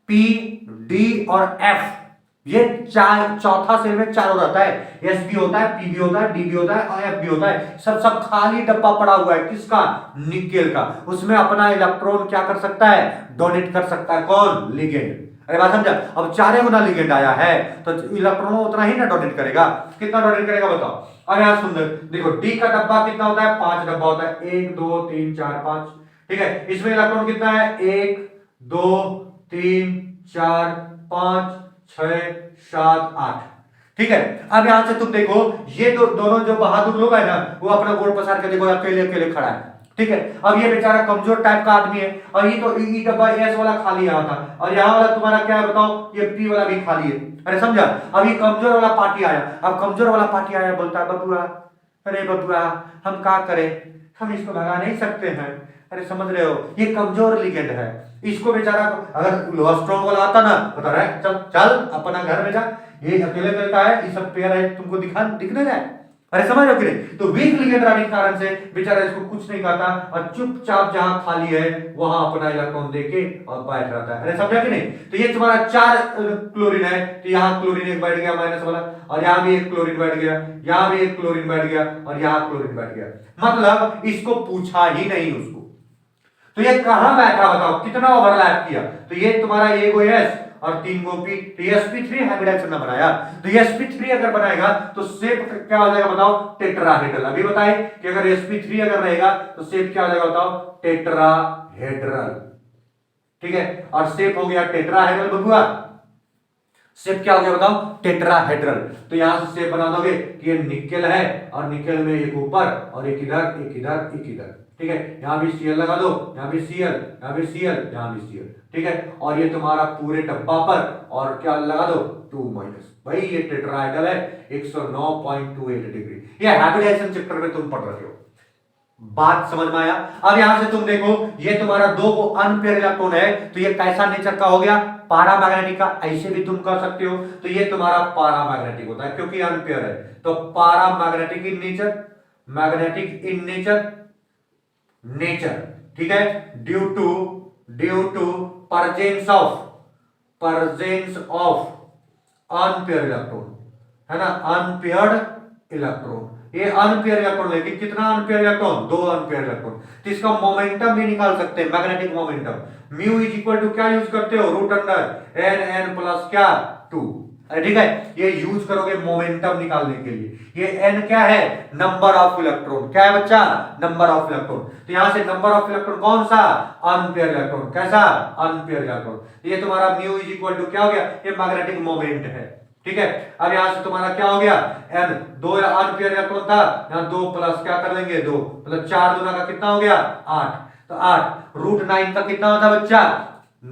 पी डी और एफ, ये चौथा सेल में चारों रहता है, एस भी होता है, पी भी होता है, डी भी होता है और एफ भी होता है, सब खाली डब्बा पड़ा हुआ है किसका, निकेल का, उसमें अपना इलेक्ट्रॉन क्या कर सकता है, डोनेट कर सकता है, कौन, लिगेंड। अरे बात समझा। अब 4 गुना लिगेंड आया है तो इलेक्ट्रॉन उतना ही ना डोनेट करेगा, कितना डोनेट करेगा बताओ। अब यहां सुंदर देखो डी का डब्बा कितना होता है, 5 डब्बा होता है, 1 2 3 4 5, ठीक है। इसमें इलेक्ट्रॉन कितना है, 1 2 3 4 5 6 7 8, ठीक है। अब यहां से तुम देखो ये दोनों जो बहादुर लोग है ना, वो अपना गोड़ पसार के देखो अकेले अकेले खड़ा है, ठीक है। अब ये बेचारा कमजोर टाइप का आदमी है, और ये तो ई डब्बा एस वाला खाली यहाँ था, और यहाँ वाला तुम्हारा क्या है बताओ, ये पी वाला भी खाली है। अरे समझा। अब ये कमजोर वाला पार्टी आया, अब कमजोर वाला पार्टी आया बोलता है बबुआ, अरे बबुआ हम क्या करें, हम इसको भगा नहीं सकते हैं। अरे समझ रहे हो, ये कमजोर लिगेंड है, इसको बेचारा अगर स्ट्रॉन्ग वाला आता ना बता रहा है चल चल अपना घर में जा, ये अकेले करता है, ये सब पेयर है तुमको दिखने रहा है। अरे समझ रहे हो कि नहीं। तो वीक लिगेंड रहने के कारण से बेचारा इसको कुछ नहीं कहता और चुपचाप जहां खाली है वहां अपना इलेक्ट्रॉन देके और बैठ रहता है। अरे समझा कि नहीं। तो ये तुम्हारा 4 क्लोरीन है, तो यहाँ क्लोरीन एक बैठ गया माइनस वाला, और यहाँ भी एक क्लोरीन बैठ गया, यहाँ भी एक क्लोरीन बैठ गया, और यहाँ क्लोरीन बैठ गया, मतलब इसको पूछा ही नहीं उसको। तो ये कहां बैठा बताओ, कितना ओवरलैप किया। तो ये तुम्हारा ये गो एस और 3 गो पी, तो sp3 हाइब्रिडाइजेशन ना बनाया। तो sp3 अगर बनाएगा तो शेप क्या हो जाएगा बताओ, टेट्राहेड्रल। अभी बताए कि अगर sp3 अगर रहेगा तो शेप क्या हो जाएगा बताओ, टेट्राहेड्रल, ठीक है। और शेप हो गया टेट्राहेड्रल बबुआ, शेप क्या हो गया बताओ, टेट्राहेड्रल। तो यहां से शेप बना दोगे कि ये निकेल है, और निकेल में एक ऊपर और एक इधर एक इधर एक इधर, ठीक है। यहां भी Cl लगा दो, यहां भी Cl, यहां भी Cl, यहां भी Cl, ठीक है। और ये तुम्हारा पूरे डब्बा पर और क्या लगा दो 2 माइनस, भाई ये टेट्राहेड्रल है 109.28 डिग्री। ये हाइब्रिडाइजेशन चैप्टर में तुम पढ़ रहे हो, बात समझ में आया। अब यहां से तुम देखो ये तुम्हारा 2 को अनपेयर इलेक्ट्रॉन है, तो ये कैसा नेचर का हो गया, पारामैग्नेटिक का, ऐसे भी तुम कर सकते हो। तो ये तुम्हारा पारामैग्नेटिक होता है क्योंकि अनपेयर है, तो paramagnetic in nature, magnetic in nature, ठीक है। Due to presence of unpair electron, है ना, अनपेयर्ड इलेक्ट्रॉन। ये अनपेयर इलेक्ट्रॉन, लेकिन कितना अनपेयर इलेक्ट्रॉन, 2 अनपेयर इलेक्ट्रॉन। तो इसका मोमेंटम भी निकाल सकते हैं, magnetic momentum. Mu is equal to क्या यूज करते हो, रूट अंडर एन प्लस क्या 2, ठीक है। ये यूज करोगे मोमेंटम निकालने के लिए। ये n क्या है, नंबर ऑफ इलेक्ट्रॉन, क्या है बच्चा, नंबर ऑफ इलेक्ट्रॉन। तो यहां से नंबर ऑफ इलेक्ट्रॉन कौन सा, अनपेयर इलेक्ट्रॉन, कैसा, अनपेयर इलेक्ट्रॉन। ये तुम्हारा म्यू इज इक्वल टू क्या हो गया, ये मैग्नेटिक मोमेंट है, ठीक है। अब यहां से तुम्हारा क्या हो गया, n 2 अनपेयर इलेक्ट्रॉन था, यहां 2 प्लस क्या कर देंगे 2, मतलब 4 दूना का कितना हो गया 8, तो 8 रूट 9 का कितना होता है बच्चा,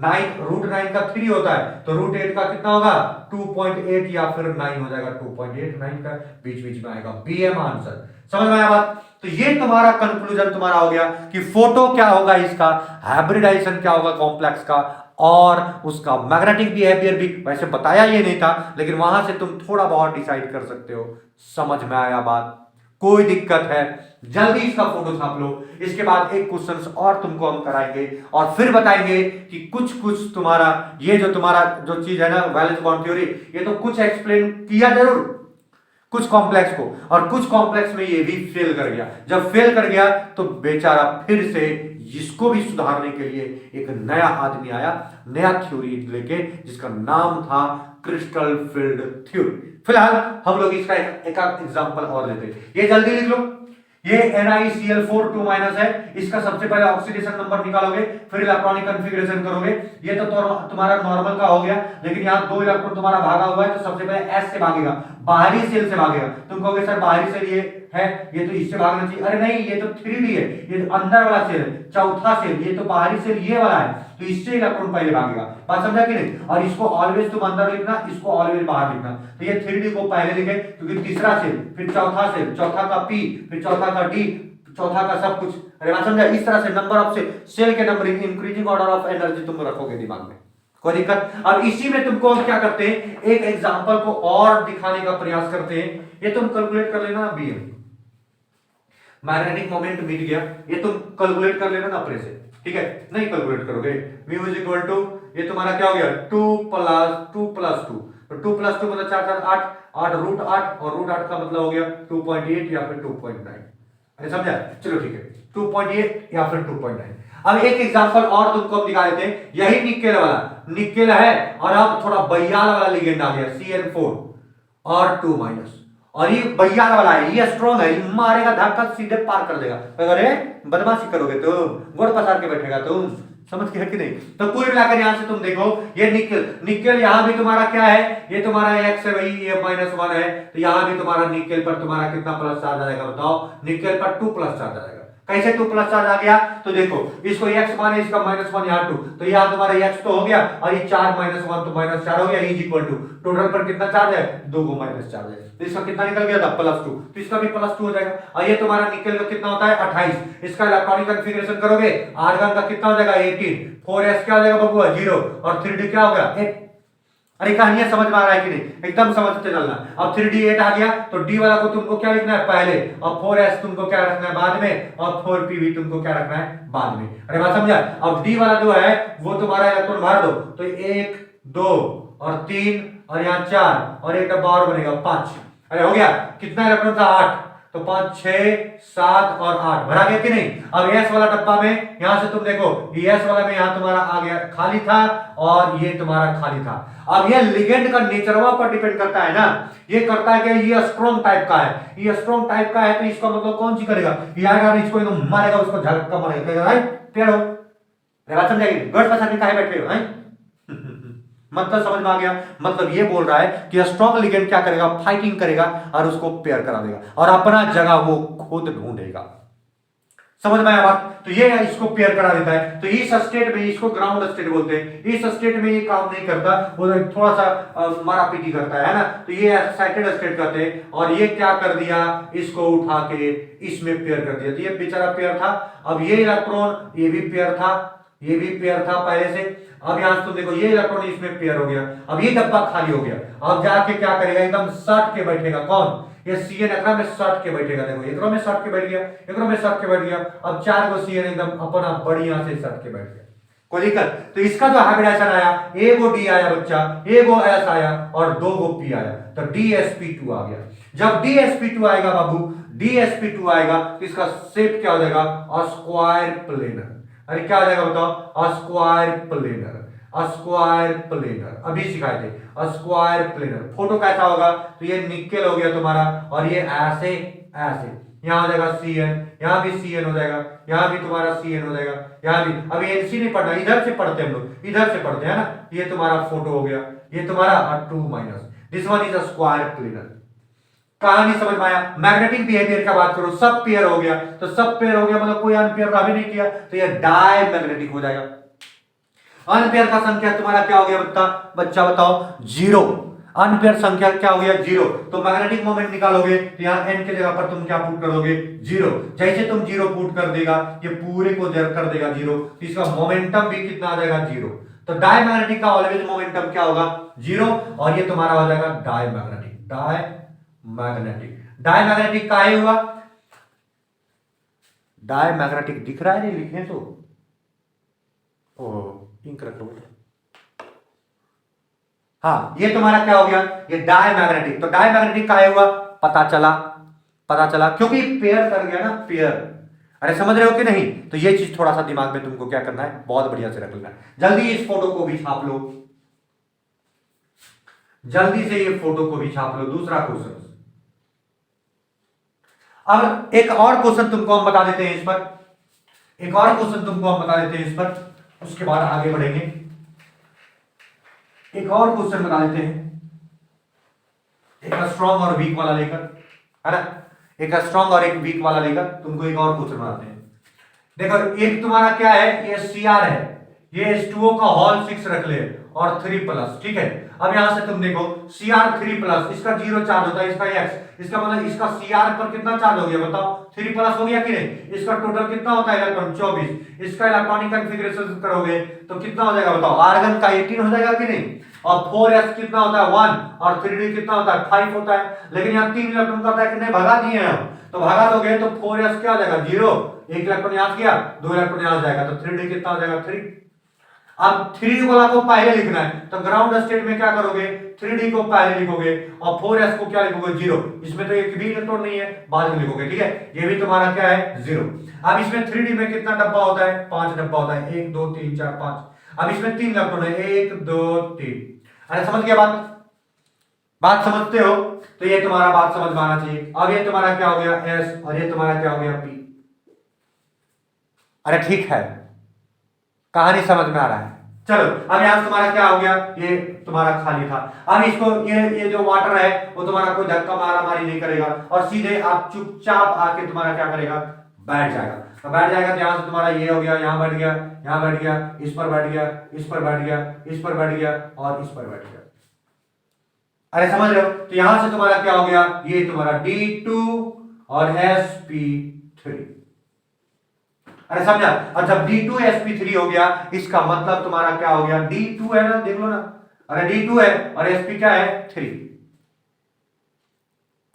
9 रूट 9 का 3 होता है, तो रूट 8 का कितना होगा 2.8 या फिर 9 हो जाएगा 2.8, 9 का बीच में आएगा, बीएम आंसर। समझ में आया बात। तो ये तुम्हारा कंक्लूजन तुम्हारा हो गया कि फोटो क्या होगा इसका, हाइब्रिडाइजेशन क्या होगा कॉम्प्लेक्स का, और उसका मैग्नेटिक बिहेवियर भी वैसे बताया ये नहीं था, लेकिन वहां से तुम थोड़ा बहुत डिसाइड कर सकते हो। समझ में आया बात? कोई दिक्कत है? जल्दी इसका फोटो छाप लो। इसके बाद एक क्वेश्चन और तुमको हम कराएंगे और फिर बताएंगे कि कुछ कुछ तुम्हारा ये जो तुम्हारा जो चीज है ना वैलेंस बॉन्ड थ्योरी, ये तो कुछ एक्सप्लेन किया जरूर कुछ कॉम्प्लेक्स को, और कुछ कॉम्प्लेक्स में ये भी फेल कर गया। जब फेल कर गया तो बेचारा फिर से इसको भी सुधारने के लिए एक नया आदमी आया, नया थ्योरी लेके, जिसका नाम था क्रिस्टल फील्ड थ्योरी। फिलहाल हम लोग इसका एक एग्जांपल और लेते हैं। ये जल्दी लिख लो। ये NiCl4 2 माइनस है। इसका सबसे पहले ऑक्सीडेशन नंबर निकालोगे, फिर इलेक्ट्रॉनिक कॉन्फ़िगरेशन करोगे। ये तो तुम्हारा नॉर्मल का हो गया, लेकिन यहाँ 2 इलेक्ट्रॉन तुम्हारा भागा हुआ है, तो सबसे पहले S से भागेगा, बाहरी सेल से भागेगा। तुम कहोगे सर बाहरी सेल ये है, ये तो इससे भागना चाहिए। अरे नहीं, ये तो 3D है, ये तो अंदर वाला सेल है, चौथा सेल। ये तो बाहरी सेल ये वाला है, तो इससे इलेक्ट्रॉन पहले भागेगा। बात समझा कि नहीं? और इसको ऑलवेज तुम अंदर लिखना, इसको ऑलवेज बाहर लिखना। तो ये 3D को पहले लिखे, क्योंकि तीसरा सेल, फिर चौथा सेल, चौथा का P, फिर चौथा का D, चौथा का सब कुछ। अरे बात समझा? इस तरह से नंबर ऑफ सेल के numbering, increasing order of energy तुम रखोगे दिमाग में। कोई दिक्कत? अब इसी में तुमको क्या करते हैं, एक एग्जांपल को और दिखाने का प्रयास करते हैं। ये तुम कैलकुलेट कर लेना Bm, मैग्नेटिक मोमेंट मिल गया, ये तुम कैलकुलेट कर लेना ना अपने से, ठीक है? नहीं कैलकुलेट करोगे, म्यू इज इक्वल टू, ये तुम्हारा क्या हो गया 2 + 2 + 2, तो 2 + 2 मतलब 4 4 8, 8 √8, और √8 का मतलब हो गया 2.8 या फिर 2.9। अरे समझा? चलो ठीक है, 2.8 या फिर 2.9। अब एक एग्जांपल और तुमको हम दिखा देते हैं। यही निकेल वाला, निकेल है, और अब थोड़ा बयाल वाला लिगेंड आ गया CN4 और 2 माइनस, और ये बयाल वाला है, ये स्ट्रॉन्ग है, ये मारेगा धक्का सीधे पार कर देगा। अरे बदमाशी करोगे तुम, गोड़ पसार के बैठेगा तुम, समझ गया कि नहीं? तो कुल मिलाकर यहां से तुम देखो, ये निकेल, निकेल यहां भी तुम्हारा क्या है, ये तुम्हारा x है भाई, ये -1 है, तो यहां भी तुम्हारा निकेल पर तुम्हारा कितना प्लस चार्ज आएगा बताओ? निकेल पर 2 प्लस चार्ज आएगा। कैसे 2 प्लस चार्ज आ गया? तो देखो, इसको x माने, इसका -1 यहाँ 2, तो यहाँ तुम्हारा x तो हो गया, और ये 4 -1 तो -4 हो गया, इज इक्वल टू टोटल पर कितना चार्ज है? 2 को माइनस चार्ज है, तो इसका कितना निकल गया था? +2, तो इसका भी +2 हो जाएगा। और ये तुम्हारा निकेल का कितना होता है? 28। इसका इलेक्ट्रॉनिक कॉन्फ़िगरेशन करोगे, आर्गन का कितना हो जाएगा? 18, 4s क्या हो जाएगा बबुआ? 0, और 3d क्या हो गया? 8। अरे कहानियां समझ में आ रहा है कि नहीं? एकदम समझते चलना। अब 3d 8 आ गया, तो d वाला को तुमको क्या लिखना है? पहले, और 4s तुमको क्या रखना है? बाद में, और 4p भी तुमको क्या रखना है? बाद में। अरे बात समझा? अब d वाला जो है वो तुम्हारा इलेक्ट्रॉन भर दो, तो 1 2 और 3 और यहाँ 4 और एक डब्बा और बनेगा 5। अरे हो गया, कितना इलेक्ट्रॉन था? 8, तो 5 6 7 और 8 भरा गया कि नहीं? अब s वाला डब्बा में यहां से तुम देखो, s वाला में यहां तुम्हारा आ गया खाली था, और ये तुम्हारा खाली था। अब ये लिगेंड का नेचरवा पर डिपेंड करता है ना, ये करता है कि ये स्ट्रॉन्ग टाइप का है, ये स्ट्रॉन्ग टाइप का है, तो इसका मतलब कौन सी करेगा? ये आएगा, इसको एकदम मारेगा, उसको झटका मारेगा, राइट? पेड़ हो, बात समझाएगी? गढ़ पछाड़ के काहे बैठे हो, हैं? मतलब समझ में आ गया? मतलब ये बोल रहा है कि स्ट्रॉन्ग लिगेंड क्या करेगा? फाइटिंग करेगा और उसको पेयर करा देगा, और अपना जगह वो खुद ढूंढेगा। समझ में आया बात? तो ये इसको पेयर करा देता है। तो इस स्टेट में, इसको ग्राउंड स्टेट बोलते हैं, इस स्टेट में ये काम नहीं करता, वो थोड़ा सा मारा पीटी करता है ना, तो ये एक्साइटेड स्टेट कहते हैं। और ये क्या कर दिया? इसको उठा के इसमें पेयर कर दिया, तो ये बेचारा पेयर था। अब ये इलेक्ट्रॉन, ये भी पेयर था, ये भी पेयर था पहले से। अब यहां से तुम देखो, ये इलेक्ट्रॉन इसमें पेयर हो गया, अब ये डब्बा खाली हो गया। अब जाके क्या करेगा? एकदम सट के बैठेगा। कौन? ये CN एकरा में सट के बैठेगा। देखो, एकरा में सट के बैठ गया, एकरा में सट के बैठ गया। अब 4 को CN एकदम अपना बढ़िया से सट के बैठ गया। कोई दिक्कत? तो इसका जो हाइब्रिडाइजेशन आया, एगो D आया बच्चा, एगो S आया, और 2 गो P आया, तो DsP2 आ गया। जब DsP2 आएगा बाबू, DsP2 आएगा, तो इसका शेप क्या हो जाएगा? Square planar. अरे क्या हो जाएगा बताओ? Square planar, square planar. अभी सिखाए थे, स्क्वायर प्लेनर। फोटो कैसा होगा? तो ये निकेल हो गया तुम्हारा, और ये ऐसे ऐसे, यहाँ हो जाएगा CN, यहाँ भी CN हो जाएगा, यहाँ भी तुम्हारा CN हो जाएगा, यहाँ भी। अभी NC नहीं पढ़ना, इधर से पढ़ते हम लोग, इधर से पढ़ते हैं ना। ये तुम्हारा फोटो हो गया, ये तुम्हारा 2 minus, this one is square planar. कहानी समझ में आया? मैग्नेटिक बिहेवियर का बात करो, सब पेयर हो गया, तो सब पेयर हो गया मतलब कोई अनपेयर रहा भी नहीं किया, तो ये डाई मैग्नेटिक हो जाएगा। अनपेयर का संख्या तुम्हारा क्या हो गया बच्चा बताओ? 0। अनपेयर संख्या क्या हो गया? 0। तो मैग्नेटिक मोमेंट निकालोगे, तो यहाँ n के जगह पर तुम क्या पुट करोगे? 0। जैसे तुम 0 पुट कर देगा, ये पूरे को कर देगा 0, तो इसका मोमेंटम भी कितना आ जाएगा? 0। तो डायमैग्नेटिक का ऑलवेज मोमेंटम क्या होगा, जीरो, और ये तुम्हारा हो जाएगा डायमैग्नेटिक। डायमैग्नेटिक का ही हुआ, डायमैग्नेटिक दिख रहा है नहीं लिखे तो, इंक रख लो। हाँ, ये तुम्हारा क्या हो गया, ये डायमैग्नेटिक। तो डायमैग्नेटिक का हुआ, पता चला क्योंकि पेयर कर गया ना, पेयर। अरे समझ रहे हो कि नहीं? तो ये चीज थोड़ा सा दिमाग में तुमको क्या करना है, बहुत बढ़िया से रख लेना है। जल्दी इस फोटो को भी छाप लो, जल्दी से ये फोटो को भी छाप लो। दूसरा क्वेश्चन, अब एक और क्वेश्चन तुमको हम बता देते हैं इस पर, एक और क्वेश्चन तुमको हम बता देते हैं इस पर, उसके बाद आगे बढ़ेंगे। एक और क्वेश्चन बता देते हैं, एक स्ट्रॉन्ग और वीक वाला लेकर, है ना, एक स्ट्रॉन्ग और एक वीक वाला लेकर तुमको एक और क्वेश्चन बनाते हैं। देखो, एक तुम्हारा क्या है, ये Cr है, ये H2O का होल 6 रख ले और 3+, ठीक है। अब यहां से तुम देखो Cr3+, इसका 0 चार्ज होता है, इसका X, इसका मतलब इसका Cr पर कितना चार्ज हो गया बताओ, 3+ हो गया कि नहीं? इसका टोटल कितना होता है इलेक्ट्रॉन, 24। इसका इलेक्ट्रॉनिक कॉन्फ़िगरेशन करोगे तो कितना हो जाएगा बताओ, आर्गन का 18 हो जाएगा कि नहीं? और 4s कितना होता है 1, और 3d कितना होता है 5 होता है। लेकिन यहाँ 3 इलेक्ट्रॉन का है कि नहीं, भगा दिए हैं हम, तो भगा दोगे तो 4s क्या हो जाएगा 0, एक इलेक्ट्रॉन यहां गया, 2 इलेक्ट्रॉन यहां जाएगा, तो 3d कितना हो जाएगा 3। अब 3d वाला को पहले लिखना है, तो ग्राउंड स्टेट में क्या करोगे, 3d को पहले लिखोगे और 4s को क्या लिखोगे 0। इसमें तो एक भी इलेक्ट्रॉन नहीं है, बाद में लिखोगे, ठीक है। ये भी तुम्हारा क्या है 0। अब इसमें 3d में कितना डब्बा होता है, 5 डब्बा होता है, 1 2 3 4 5। अब इसमें 3 इलेक्ट्रॉन है, 1 2 3। अरे समझ गया बात समझते हो? तो ये तुम्हारा बात समझ में आना चाहिए। अब ये तुम्हारा क्या हो गया S, और ये तुम्हारा क्या हो गया P। अरे ठीक है, कहानी समझ में आ रहा है। चलो, अब यहां तुम्हारा क्या हो गया, ये तुम्हारा खाली था। अब इसको ये जो वाटर है वो तुम्हारा कोई धक्का मारा मारी नहीं करेगा, और सीधे आप चुपचाप आके तुम्हारा क्या करेगा, बैठ जाएगा। तो बैठ जाएगा, ध्यान से तुम्हारा ये हो गया, यहां बैठ गया, यहां बैठ गया, इस पर बैठ गया, इस पर बैठ गया, इस पर बैठ गया, और इस पर बैठ गया। अरे समझ रहे हो? तो यहां से तुम्हारा क्या हो गया, ये तुम्हारा D2 और sp3। अरे समझा? और जब D2 sp3 हो गया, इसका मतलब तुम्हारा क्या हो गया, D2 है ना, देख लो ना, अरे D2 है और sp क्या है 3।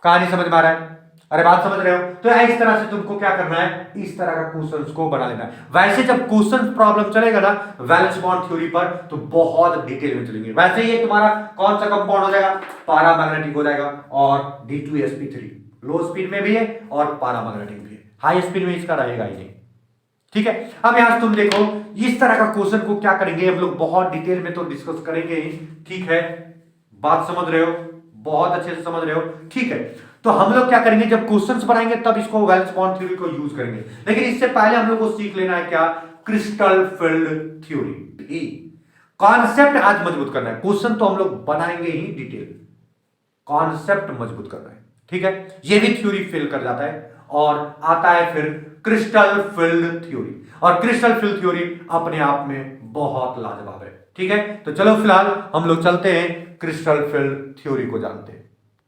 कहानी समझ में आ रहा है? अरे बात समझ रहे हो? तो इस तरह से तुमको क्या करना है, इस तरह का क्वेश्चंस को बना लेना है। वैसे जब क्वेश्चन प्रॉब्लम चलेगा ना वैलेंस बॉन्ड थ्योरी पर, तो बहुत डिटेल में चलेंगे। वैसे ये तुम्हारा कौन सा कंपाउंड हो जाएगा, पैरामैग्नेटिक हो जाएगा, और D2sp3 लो स्पीड में भी है और पैरामैग्नेटिक भी है, हाई स्पीड में इसका रहेगा ही नहीं, ठीक है। अब यहां तुम देखो, इस तरह का क्वेश्चन को क्या करेंगे हम लोग, बहुत डिटेल में तो डिस्कस करेंगे ही, ठीक है। बात समझ रहे हो, बहुत अच्छे से समझ रहे हो, ठीक है। तो हम लोग क्या करेंगे, जब क्वेश्चंस बनाएंगे तब इसको वैलेंस बॉन्ड थ्योरी को यूज करेंगे। लेकिन इससे पहले हम लोग को सीख लेना है क्या, क्रिस्टल फील्ड थ्योरी। कॉन्सेप्ट आज मजबूत करना है, क्वेश्चन तो हम लोग बनाएंगे ही डिटेल, कॉन्सेप्ट मजबूत करना है, ठीक है। ये भी थ्योरी फेल कर जाता है, और आता है फिर क्रिस्टल फील्ड थ्योरी। और क्रिस्टल फील्ड थ्योरी अपने आप में बहुत लाजवाब है, ठीक है। तो चलो फिलहाल हम लोग चलते हैं क्रिस्टल फील्ड थ्योरी को जानते हैं।